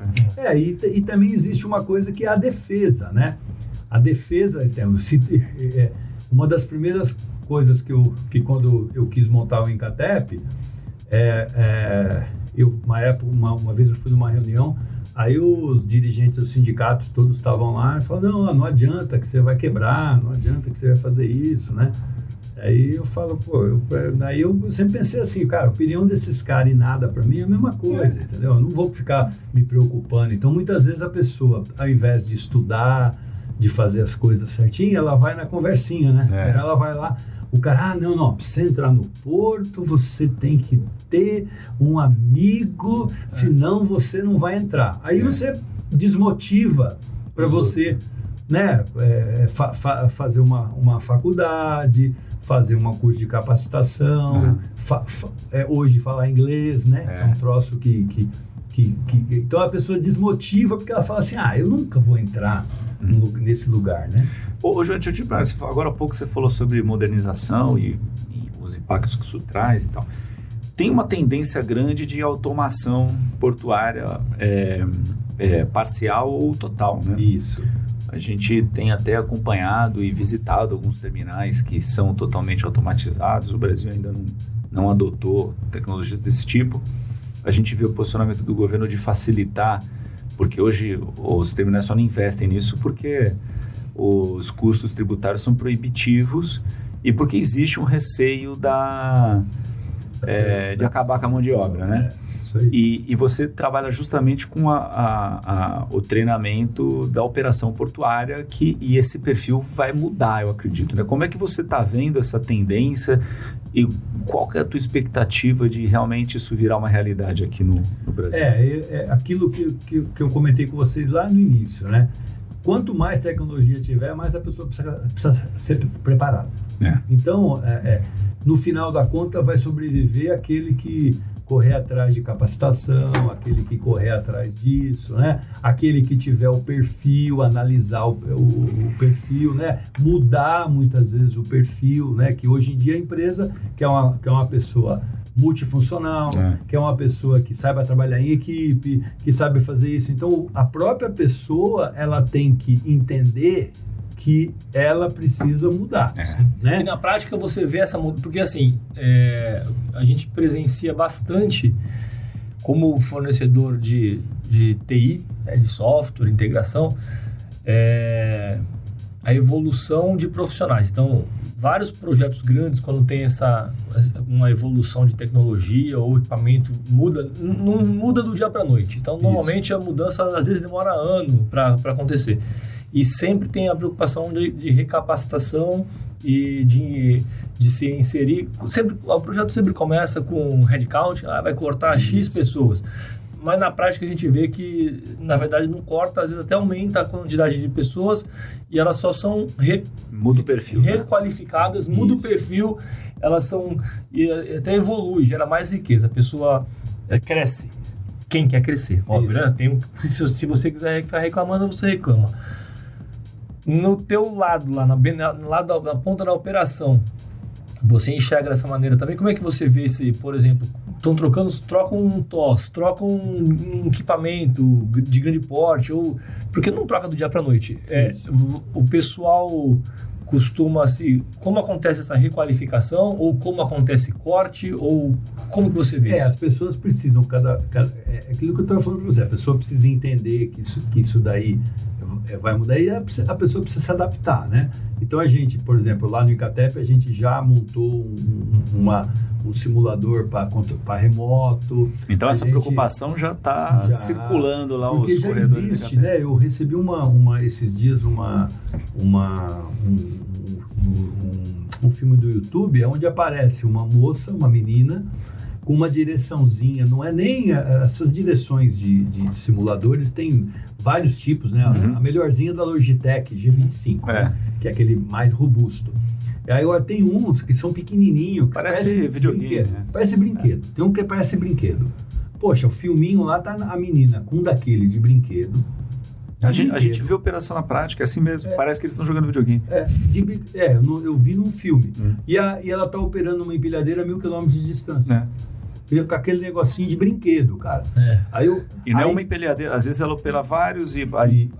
E também existe uma coisa que é a defesa, né? A defesa, uma das primeiras coisas que quando eu quis montar o Incatep, uma vez eu fui numa reunião, aí os dirigentes dos sindicatos todos estavam lá e falaram, não adianta que você vai quebrar, não adianta que você vai fazer isso, né? Aí eu falo, daí eu sempre pensei assim, cara, a opinião desses caras e nada pra mim é a mesma coisa, entendeu? Eu não vou ficar me preocupando. Então, muitas vezes a pessoa, ao invés de estudar, de fazer as coisas certinho, ela vai na conversinha, né? Ela vai lá, o cara, não, pra você entrar no Porto, você tem que ter um amigo, senão você não vai entrar. Aí você desmotiva para você, né, fazer uma faculdade, fazer um curso de capacitação, hoje falar inglês, né? É um troço que então a pessoa desmotiva porque ela fala assim, eu nunca vou entrar nesse lugar, né? Ô, João, deixa eu te perguntar, agora há pouco você falou sobre modernização e os impactos que isso traz e tal. Tem uma tendência grande de automação portuária parcial ou total, né? Isso. A gente tem até acompanhado e visitado alguns terminais que são totalmente automatizados. O Brasil ainda não adotou tecnologias desse tipo. A gente vê o posicionamento do governo de facilitar, porque hoje os terminais só não investem nisso porque os custos tributários são proibitivos e porque existe um receio de acabar com a mão de obra, né? Isso aí. E você trabalha justamente com o treinamento da operação portuária e esse perfil vai mudar, eu acredito, né? Como é que você está vendo essa tendência e qual que é a tua expectativa de realmente isso virar uma realidade aqui no Brasil? É aquilo que eu comentei com vocês lá no início, né? Quanto mais tecnologia tiver, mais a pessoa precisa ser preparada. Então, no final da conta, vai sobreviver aquele que correr atrás de capacitação, aquele que correr atrás disso, né? Aquele que tiver o perfil, analisar o perfil, né? Mudar muitas vezes o perfil, né? Que hoje em dia a empresa quer uma pessoa multifuncional, que é uma pessoa que saiba trabalhar em equipe, que sabe fazer isso. Então, a própria pessoa, ela tem que entender que ela precisa mudar. Né? E na prática você vê essa mudança, porque assim, a gente presencia bastante como fornecedor de TI, de software, integração, a evolução de profissionais. Então, vários projetos grandes, quando tem uma evolução de tecnologia ou equipamento, não muda do dia para a noite. Então, normalmente a mudança às vezes demora ano para acontecer. E sempre tem a preocupação de recapacitação e de se inserir. O projeto sempre começa com headcount, vai cortar X pessoas. Mas na prática a gente vê que, na verdade, não corta, às vezes até aumenta a quantidade de pessoas e elas só são muda o perfil, requalificadas, muda o perfil, elas são, e até evolui, gera mais riqueza, a pessoa cresce. Quem quer crescer? Óbvio, né? Se você quiser ficar reclamando, você reclama. No teu lado, lá na ponta da operação, você enxerga dessa maneira também? Como é que você vê por exemplo, trocam um TOS, trocam um equipamento de grande porte, porque não troca do dia para a noite? O pessoal costuma como acontece essa requalificação, ou como acontece corte, ou como que você vê isso? As pessoas precisam, aquilo que eu estava falando para você, a pessoa precisa entender que isso daí vai mudar e a pessoa precisa se adaptar, né? Então a gente, por exemplo, lá no Icatep, a gente já montou um simulador para remoto. Então essa preocupação já está circulando lá os corredores. Já existe, né? Eu recebi esses dias um filme do YouTube onde aparece uma moça, uma menina, com uma direçãozinha, não é nem essas direções de simuladores, tem vários tipos, né? A melhorzinha da Logitech G25, né? Que é aquele mais robusto. E aí agora tem uns que são pequenininhos. Parece videogame, né? Parece brinquedo. Tem um que parece brinquedo. Poxa, o filminho lá tá a menina com um daquele de brinquedo. A gente vê a operação na prática, é assim mesmo. Parece que eles estão jogando videogame. Eu vi num filme. E ela tá operando uma empilhadeira a 1.000 km de distância. Com aquele negocinho de brinquedo, cara. Não é uma empilhadeira. Às vezes ela opera vários e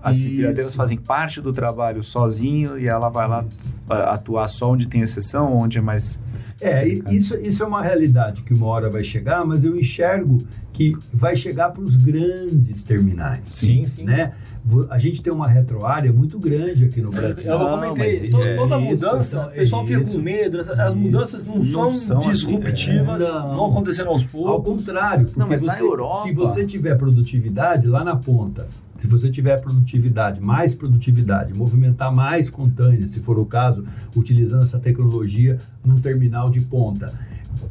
as empilhadeiras fazem parte do trabalho sozinho e ela vai lá atuar só onde tem exceção, onde é mais Isso é uma realidade que uma hora vai chegar, mas eu enxergo que vai chegar para os grandes terminais. Sim. Né? A gente tem uma retroárea muito grande aqui no Brasil. Eu comentei, toda mudança, o pessoal fica com medo, as mudanças não são disruptivas, vão acontecendo aos poucos. Ao contrário, porque mas na Europa... se você tiver produtividade lá na ponta, se você tiver mais produtividade, movimentar mais containers, se for o caso, utilizando essa tecnologia num terminal de ponta.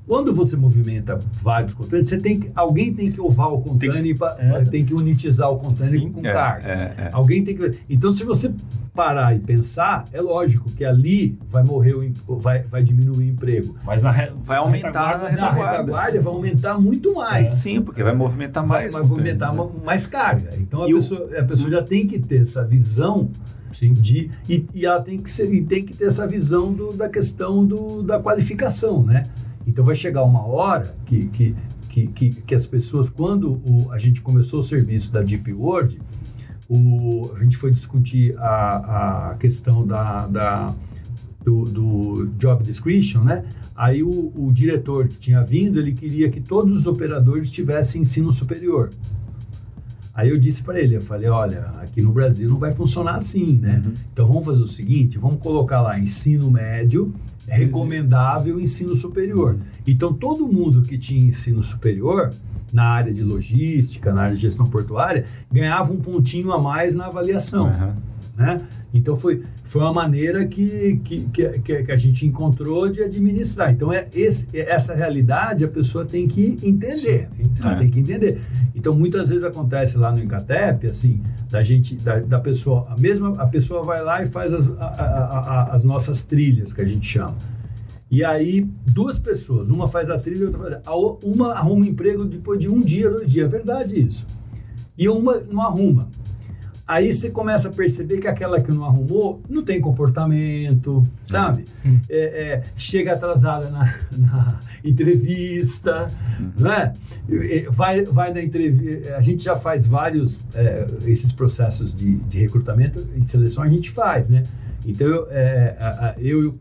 Quando você movimenta vários containers, alguém tem que ovar o container, tem que unitizar o container com carga. Alguém tem que... Então, se você parar e pensar, é lógico que ali vai vai diminuir o emprego. Mas vai aumentar na retaguarda, vai aumentar muito mais. Sim, porque vai movimentar mais. Vai movimentar mais carga. Então, a pessoa já tem que ter essa visão. Sim. E ela tem que ter essa visão da questão da qualificação, né? Então vai chegar uma hora que as pessoas, quando a gente começou o serviço da Deep World, a gente foi discutir a questão do job description, né? Aí o diretor que tinha vindo, ele queria que todos os operadores tivessem ensino superior. Aí eu disse para ele, eu falei, olha, aqui no Brasil não vai funcionar assim, né? Então vamos fazer o seguinte, vamos colocar lá ensino médio, recomendável ensino superior. Então todo mundo que tinha ensino superior, na área de logística, na área de gestão portuária, ganhava um pontinho a mais na avaliação. Né? Então foi uma maneira que a gente encontrou de administrar. Então essa realidade a pessoa tem que entender. Tem que entender. Então muitas vezes acontece lá no Incatep, assim, da pessoa, a pessoa vai lá e faz as nossas trilhas, que a gente chama. E aí, duas pessoas, uma faz a trilha e outra faz uma arruma um emprego depois de 1 dia, 2 dias. É verdade isso. E uma não arruma. Aí você começa a perceber que aquela que não arrumou não tem comportamento, sabe? Chega atrasada na entrevista, né? Vai na entrevista. A gente já faz vários esses processos de recrutamento e seleção, a gente faz, né? Então eu e o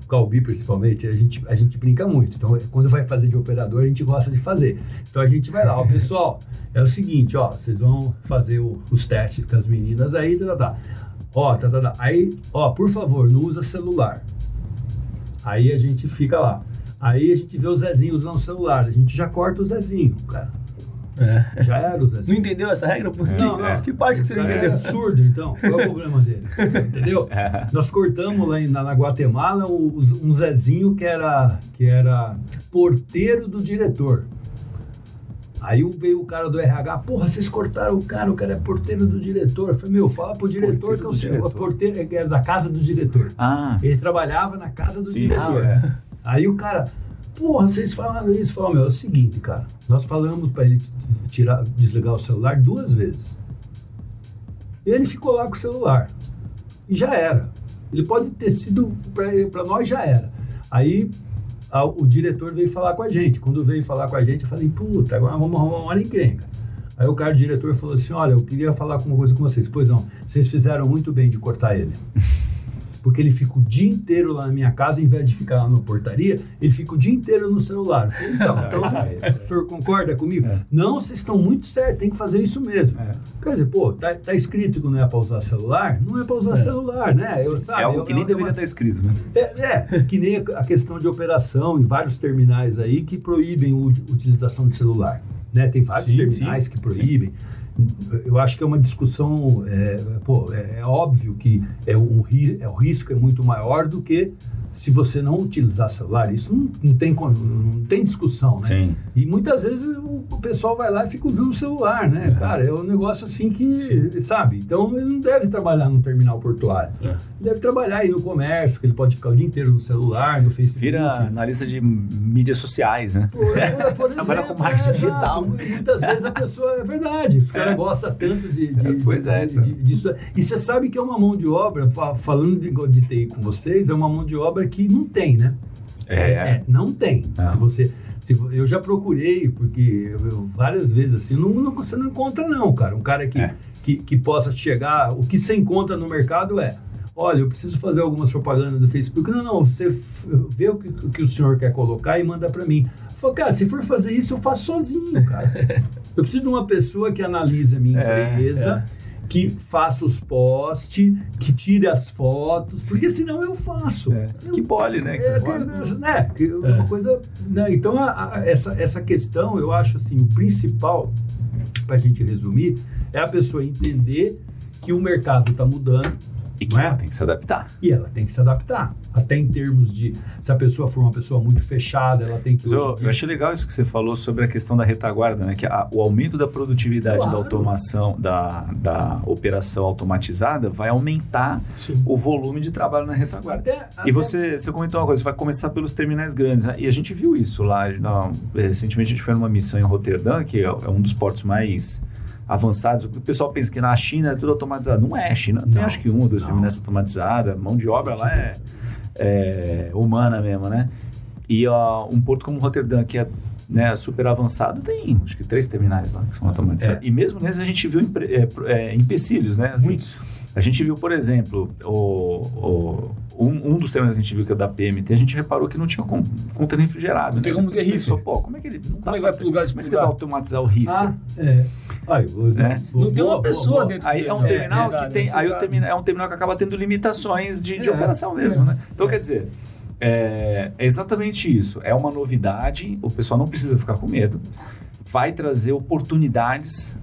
Calbi, principalmente, a gente brinca muito. Então, quando vai fazer de operador, a gente gosta de fazer. Então, a gente vai lá, pessoal, é o seguinte, vocês vão fazer os testes com as meninas aí, Aí, por favor, não usa celular. Aí a gente fica lá. Aí a gente vê o Zezinho usando o celular, a gente já corta o Zezinho, cara. Já era o Zezinho. Não entendeu essa regra? Não. Que parte que você não entendeu? É absurdo, então. Qual é o problema dele? Entendeu? Nós cortamos lá na Guatemala um Zezinho que era porteiro do diretor. Aí veio o cara do RH, vocês cortaram o cara é porteiro do diretor. Eu falei, fala pro diretor que é o porteiro, era da casa do diretor. Ele trabalhava na casa do diretor. Aí o cara... vocês falaram isso. Falaram, é o seguinte, cara. Nós falamos para ele desligar o celular 2 vezes. E ele ficou lá com o celular. E já era. Ele pode ter sido, para nós já era. Aí o diretor veio falar com a gente. Quando veio falar com a gente, eu falei, agora vamos arrumar uma encrenca. Aí o cara, o diretor, falou assim, olha, eu queria falar uma coisa com vocês. Pois não, vocês fizeram muito bem de cortar ele. Porque ele fica o dia inteiro lá na minha casa, ao invés de ficar lá na portaria, ele fica o dia inteiro no celular. Eu falei, então, o senhor concorda comigo? Não, vocês estão muito certos, tem que fazer isso mesmo. Quer dizer, tá escrito que não é para usar celular? Não é para usar celular, né? É algo que nem deveria estar escrito, né? Que nem a questão de operação em vários terminais aí que proíbem a utilização de celular. Né? Tem vários terminais que proíbem. Eu acho que é uma discussão, é óbvio que o risco é muito maior do que se você não utilizar celular. Isso não tem discussão, né? Sim. E muitas vezes o pessoal vai lá e fica usando o celular, né? Cara, é um negócio assim que, sabe? Então, ele não deve trabalhar no terminal portuário. Ele deve trabalhar aí no comércio, que ele pode ficar o dia inteiro no celular, no Facebook. Vira analista de mídias sociais, né? Por exemplo, trabalha com marketing digital. Muitas vezes a pessoa, é verdade, os caras gostam tanto disso. E você sabe que é uma mão de obra, falando de TI com vocês, é uma mão de obra que não tem, né? Não tem. Eu já procurei, porque várias vezes assim, você não encontra não, cara. Um cara que possa chegar, o que você encontra no mercado olha, eu preciso fazer algumas propagandas do Facebook. Não, você vê o que o senhor quer colocar e manda para mim. Eu falo, cara, se for fazer isso, eu faço sozinho, cara. Eu preciso de uma pessoa que analise a minha empresa, que faça os posts, que tire as fotos, porque senão eu faço. Que pole, né? Uma coisa... Né? Então, essa questão, eu acho assim, o principal, para a gente resumir, é a pessoa entender que o mercado está mudando. E que ela tem que se adaptar. E ela tem que se adaptar. Até em termos de... Se a pessoa for uma pessoa muito fechada, ela tem que... Eu achei legal isso que você falou sobre a questão da retaguarda, né? Que o aumento da produtividade da automação, da operação automatizada vai aumentar o volume de trabalho na retaguarda. E você comentou uma coisa, vai começar pelos terminais grandes, né? E a gente viu isso lá. Recentemente a gente foi numa missão em Roterdã, que é um dos portos mais avançados. O pessoal pensa que na China é tudo automatizado. Não é, a China tem acho que 1 ou 2 terminais automatizadas, mão de obra lá é humana mesmo, né? E um porto como Roterdã, que é super avançado, tem acho que 3 terminais lá que são automatizados. E mesmo nesses a gente viu empecilhos, né? Assim, muitos. A gente viu, por exemplo, um dos terminais que a gente viu, que é o da PMT, a gente reparou que não tinha container refrigerado. Não tem como ter riff. Como é que ele não como é que vai para o lugar? Como é que você vai automatizar o riff? Não tem uma pessoa dentro aí é um terminal que tem. Aí é um terminal que acaba tendo limitações de operação mesmo, né? Então, quer dizer, é exatamente isso. É uma novidade, o pessoal não precisa ficar com medo. Vai trazer oportunidades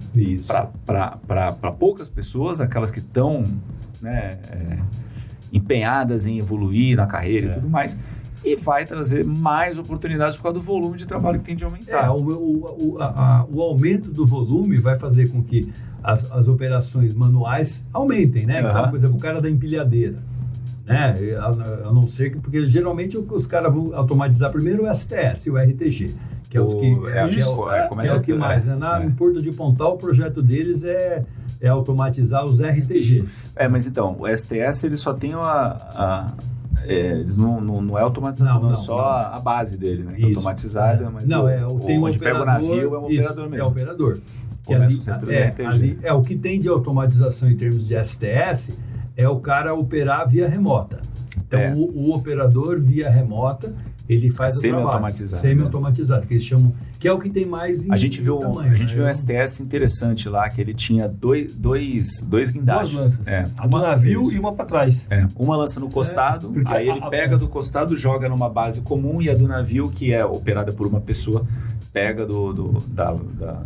para poucas pessoas, aquelas que estão empenhadas em evoluir na carreira e tudo mais, e vai trazer mais oportunidades por causa do volume de trabalho que tem de aumentar. O aumento do volume vai fazer com que as operações manuais aumentem, né? Então, por exemplo, o cara da empilhadeira, né? A não ser que... Porque geralmente os caras vão automatizar primeiro o STS e o RTG, que é os que... é o que mais, né? Em Porto de Pontal, o projeto deles é automatizar os RTGs. Mas então, o STS ele só tem eles não é automatizado, não é só a base dele, né? É automatizada, mas tem onde pega o navio é um operador mesmo. É operador. Começa sempre os RTG. O que tem de automatização em termos de STS é o cara operar via remota. Então, o operador via remota, ele faz o trabalho. Semi-automatizado, que eles chamam... Que é o que tem mais em tamanho. A gente viu um STS interessante lá, que ele tinha dois guindastes. A do navio e uma para trás. Uma lança no costado, aí ele pega do costado, joga numa base comum, e a do navio, que é operada por uma pessoa, pega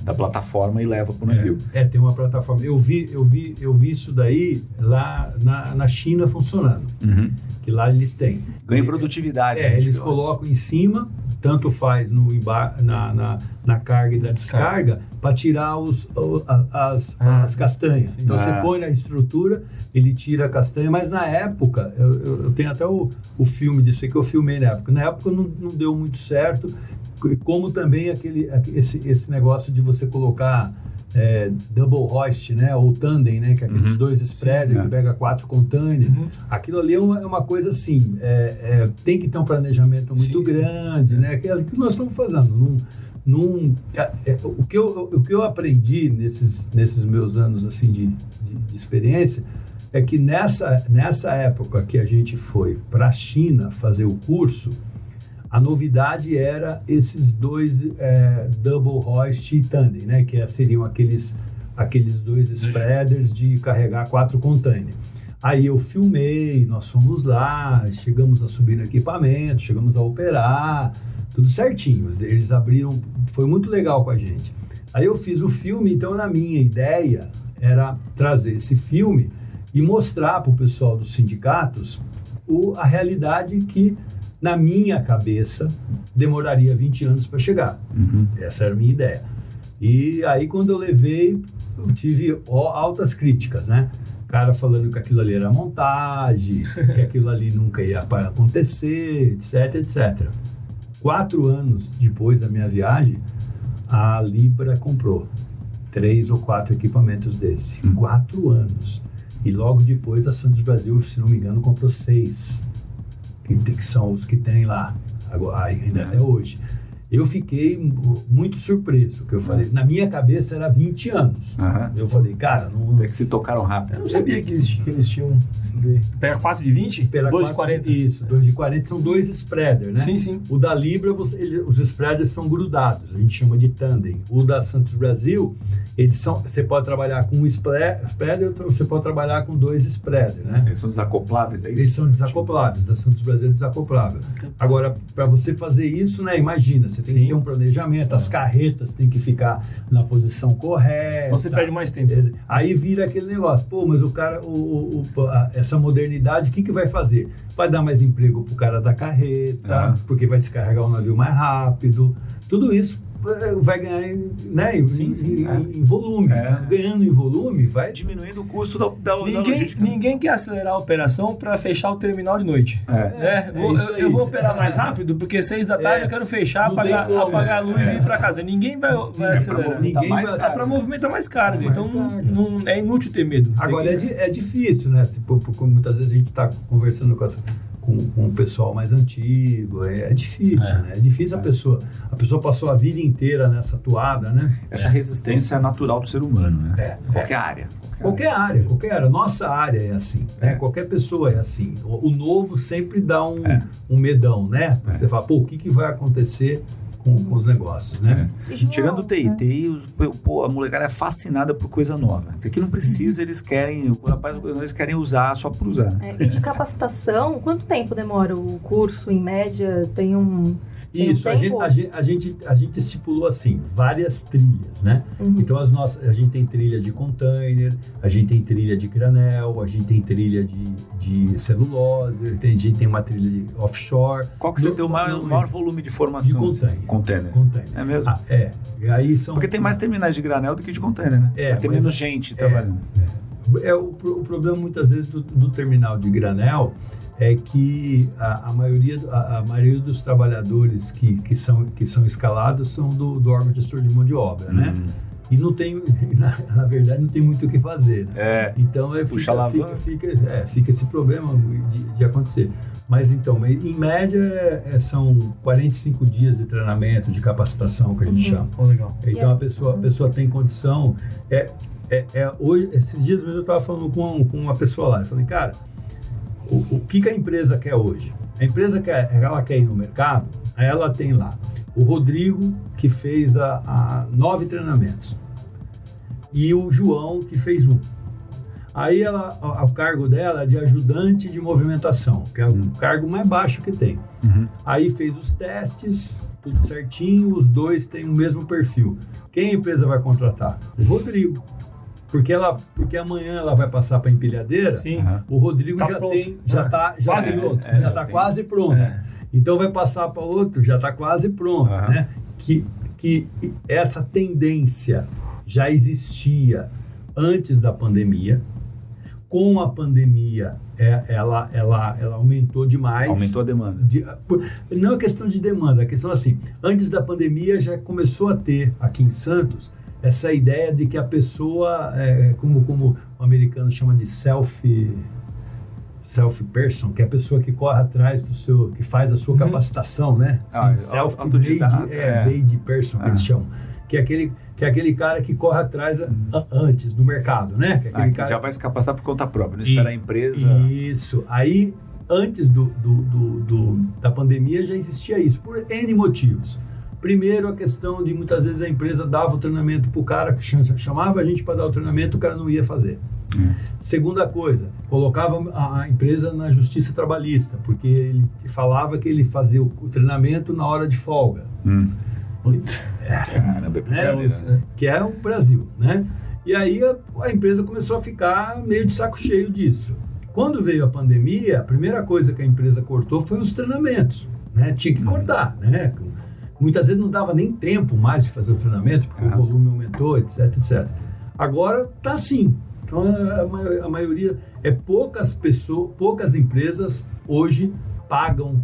da plataforma e leva para o navio. Tem uma plataforma. Eu vi isso daí lá na China funcionando. Que lá eles têm. Ganha produtividade. Eles colocam em cima, tanto faz na carga e na descarga, para tirar as castanhas. Então você põe na estrutura, ele tira a castanha, mas na época, eu tenho até o filme disso aí que eu filmei na época. Na época não deu muito certo, como também esse negócio de você colocar double hoist, né, ou tandem, né, que é aqueles 2 spreaders que pega 4 containers. Aquilo ali é uma coisa assim, tem que ter um planejamento muito grande, né, aquilo que nós estamos fazendo. O que eu aprendi nesses meus anos assim de experiência é que nessa época que a gente foi para a China fazer o curso, a novidade era esses 2 double hoist e tandem, né? Que seriam aqueles 2 spreaders de carregar 4 containers. Aí eu filmei, nós fomos lá, chegamos a subir no equipamento, chegamos a operar, tudo certinho. Eles abriram, foi muito legal com a gente. Aí eu fiz o filme, então na minha ideia era trazer esse filme e mostrar para o pessoal dos sindicatos a realidade que, na minha cabeça, demoraria 20 anos para chegar. Essa era a minha ideia. E aí, quando eu levei, eu tive altas críticas, né? Cara falando que aquilo ali era montagem, que aquilo ali nunca ia acontecer, etc, etc. 4 anos depois da minha viagem, a Libra comprou 3 ou 4 equipamentos desse. 4 anos. E logo depois, a Santos Brasil, se não me engano, comprou 6. Que são os que tem lá, agora, ainda até hoje. Eu fiquei muito surpreso, que eu falei, na minha cabeça era 20 anos. Eu falei, cara, não... Até que se tocaram rápido. Eu não sabia que eles tinham... Pega 4 de 20? 2 de 40? Isso, 2 de 40 são 2 spreaders, né? Sim, sim. O da Libra, os spreaders são grudados, a gente chama de tandem. O da Santos Brasil, você pode trabalhar com um spreader, ou você pode trabalhar com 2 spreaders, né? Eles são desacopláveis, é isso? Eles são desacopláveis, da Santos Brasil é desacoplável. Agora, para você fazer isso, né, imagina, você tem que ter um planejamento, as carretas têm que ficar na posição correta. Senão você perde mais tempo. Aí vira aquele negócio, pô, mas o cara, essa modernidade, o que vai fazer? Vai dar mais emprego pro cara da carreta, porque vai descarregar o navio mais rápido, tudo isso vai ganhar, né, em volume. Ganhando em volume, vai diminuindo o custo da logística. Ninguém quer acelerar a operação para fechar o terminal de noite. Eu vou operar mais rápido, porque 6 da tarde eu quero fechar, apagar a luz e ir para casa. Ninguém vai acelerar. Para movimentar mais carga. Então é inútil ter medo. Agora é difícil, né? Muitas vezes a gente está conversando com o pessoal mais antigo, é difícil, né? É difícil a pessoa passou a vida inteira nessa toada, né? Essa resistência é natural do ser humano, né? Qualquer área. Qualquer área. Nossa área é assim, né? Qualquer pessoa é assim. O novo sempre dá um medão, né? Você fala, pô, o que vai acontecer com os negócios, né? Chegando do TI, a molecada é fascinada por coisa nova. Aqui não precisa, eles querem usar só por usar. E de capacitação, quanto tempo demora o curso, em média? Tem um... Isso, a gente estipulou assim, várias trilhas, né? Então a gente tem trilha de container, a gente tem trilha de granel, a gente tem trilha de celulose, a gente tem uma trilha de offshore. Qual que você tem o maior volume de formação? De container. É mesmo? Aí são... Porque tem mais terminais de granel do que de container, né? Tem menos gente trabalhando. O problema muitas vezes do terminal de granel é que a maioria dos trabalhadores que são escalados são do órgão gestor de mão de obra, né? E não tem, na verdade, não tem muito o que fazer. Né? Então fica esse problema de acontecer. Mas então, em média, são 45 dias de treinamento, de capacitação, que a gente chama. Legal. Então a pessoa tem condição. Hoje, esses dias mesmo eu estava falando com uma pessoa lá, eu falei, cara, o que a empresa quer hoje? A empresa ela quer ir no mercado, aí ela tem lá o Rodrigo, que fez 9 treinamentos, e o João, que fez 1. Aí o cargo dela é de ajudante de movimentação, que é o cargo mais baixo que tem. Aí fez os testes, tudo certinho, os dois têm o mesmo perfil. Quem a empresa vai contratar? O Rodrigo. Porque amanhã ela vai passar para a empilhadeira. Sim. O Rodrigo já está quase pronto. Então vai passar para outro, já está quase pronto, né? Que essa tendência já existia antes da pandemia. Com a pandemia, ela aumentou demais. Aumentou a demanda. Não é questão de demanda, é questão assim, antes da pandemia já começou a ter aqui em Santos essa ideia de que a pessoa, como o americano chama de self-person, que é a pessoa que corre atrás que faz a sua capacitação, né? Self-made person, que eles chamam. Que é aquele cara que corre atrás antes do mercado, né? Que já vai se capacitar por conta própria, não espera a empresa... Isso. Aí, antes da pandemia, já existia isso, por N motivos. Primeiro, a questão de muitas vezes a empresa dava o treinamento para o cara, chamava a gente para dar o treinamento, o cara não ia fazer. Segunda coisa, colocava a empresa na justiça trabalhista, porque ele falava que ele fazia o treinamento na hora de folga. Que é o Brasil, né? E aí a empresa começou a ficar meio de saco cheio disso. Quando veio a pandemia, a primeira coisa que a empresa cortou foi os treinamentos, né? Tinha que cortar, né? Muitas vezes não dava nem tempo mais de fazer o treinamento, porque o volume aumentou, etc, etc. Agora está assim. Então a maioria, poucas empresas hoje pagam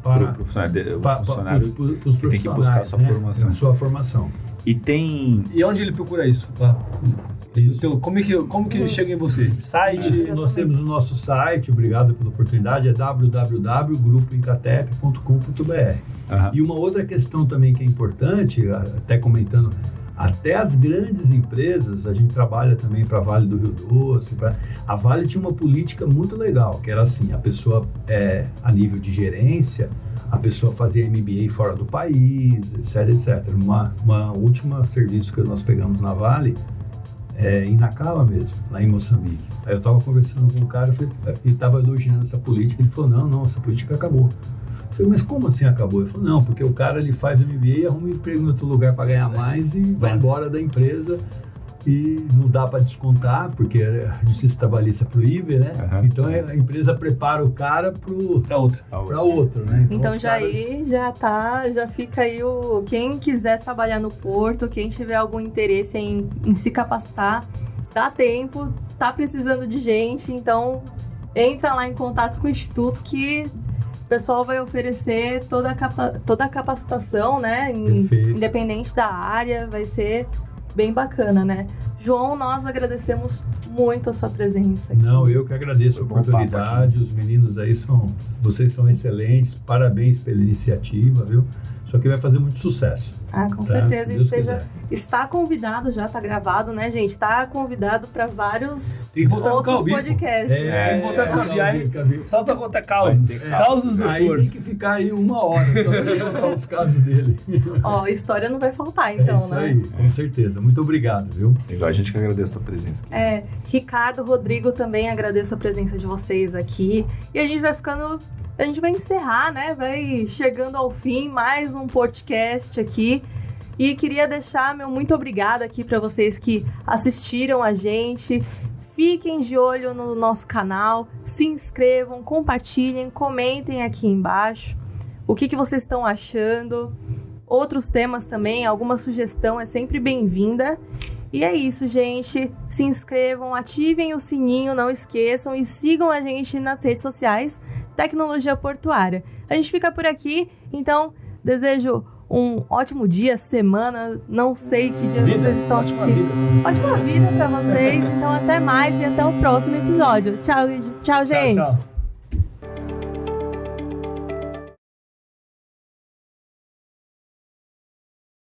para o funcionário que tem que buscar a sua formação. A sua formação. E onde ele procura isso? Isso. Então, como que ele chega em você? Site? Nós temos o nosso site, obrigado pela oportunidade, é www.grupoincatep.com.br. E uma outra questão também que é importante, até comentando, até as grandes empresas, a gente trabalha também para a Vale do Rio Doce. A Vale tinha uma política muito legal, que era assim, a pessoa, a nível de gerência, a pessoa fazia MBA fora do país, etc. Uma última serviço que nós pegamos na Vale, em Nacala mesmo, lá em Moçambique. Aí eu estava conversando com um cara e estava elogiando essa política. Ele falou, não, essa política acabou. Eu falei, mas como assim acabou? Ele falou, não, porque o cara ele faz MBA, arruma um emprego em outro lugar para ganhar mais e vai embora da empresa e não dá para descontar, porque a justiça trabalhista proíbe, né? Então a empresa prepara o cara para outro, né? Então já fica aí quem quiser trabalhar no Porto, quem tiver algum interesse em se capacitar, dá tempo, tá precisando de gente, então entra lá em contato com o Instituto que o pessoal vai oferecer toda a capacitação, né? Independente da área, vai ser bem bacana, né? João, nós agradecemos muito a sua presença aqui. Não, eu que agradeço a oportunidade, os meninos aí vocês são excelentes, parabéns pela iniciativa, viu? Isso aqui vai fazer muito sucesso. Com certeza. E está convidado, já está gravado, né, gente? Está convidado para vários outros podcasts. Tem que voltar com o Calbi. Só para contar causos. Causos do Aí Porto. tem que ficar aí 1 hora só para contar os casos dele. História não vai faltar, então, isso né? Isso aí, com certeza. Muito obrigado, viu? Legal, a gente que agradece a tua presença aqui. Ricardo, Rodrigo, também agradeço a presença de vocês aqui. E a gente vai encerrar, né? Vai chegando ao fim, mais um podcast aqui. E queria deixar meu muito obrigada aqui para vocês que assistiram a gente. Fiquem de olho no nosso canal, se inscrevam, compartilhem, comentem aqui embaixo o que vocês estão achando. Outros temas também, alguma sugestão é sempre bem-vinda. E é isso, gente. Se inscrevam, ativem o sininho, não esqueçam e sigam a gente nas redes sociais Tecnologia Portuária. A gente fica por aqui, então desejo um ótimo dia, semana, não sei que dia vocês estão assistindo. Ótima vida para vocês, então até mais e até o próximo episódio. Tchau, gente! Tchau.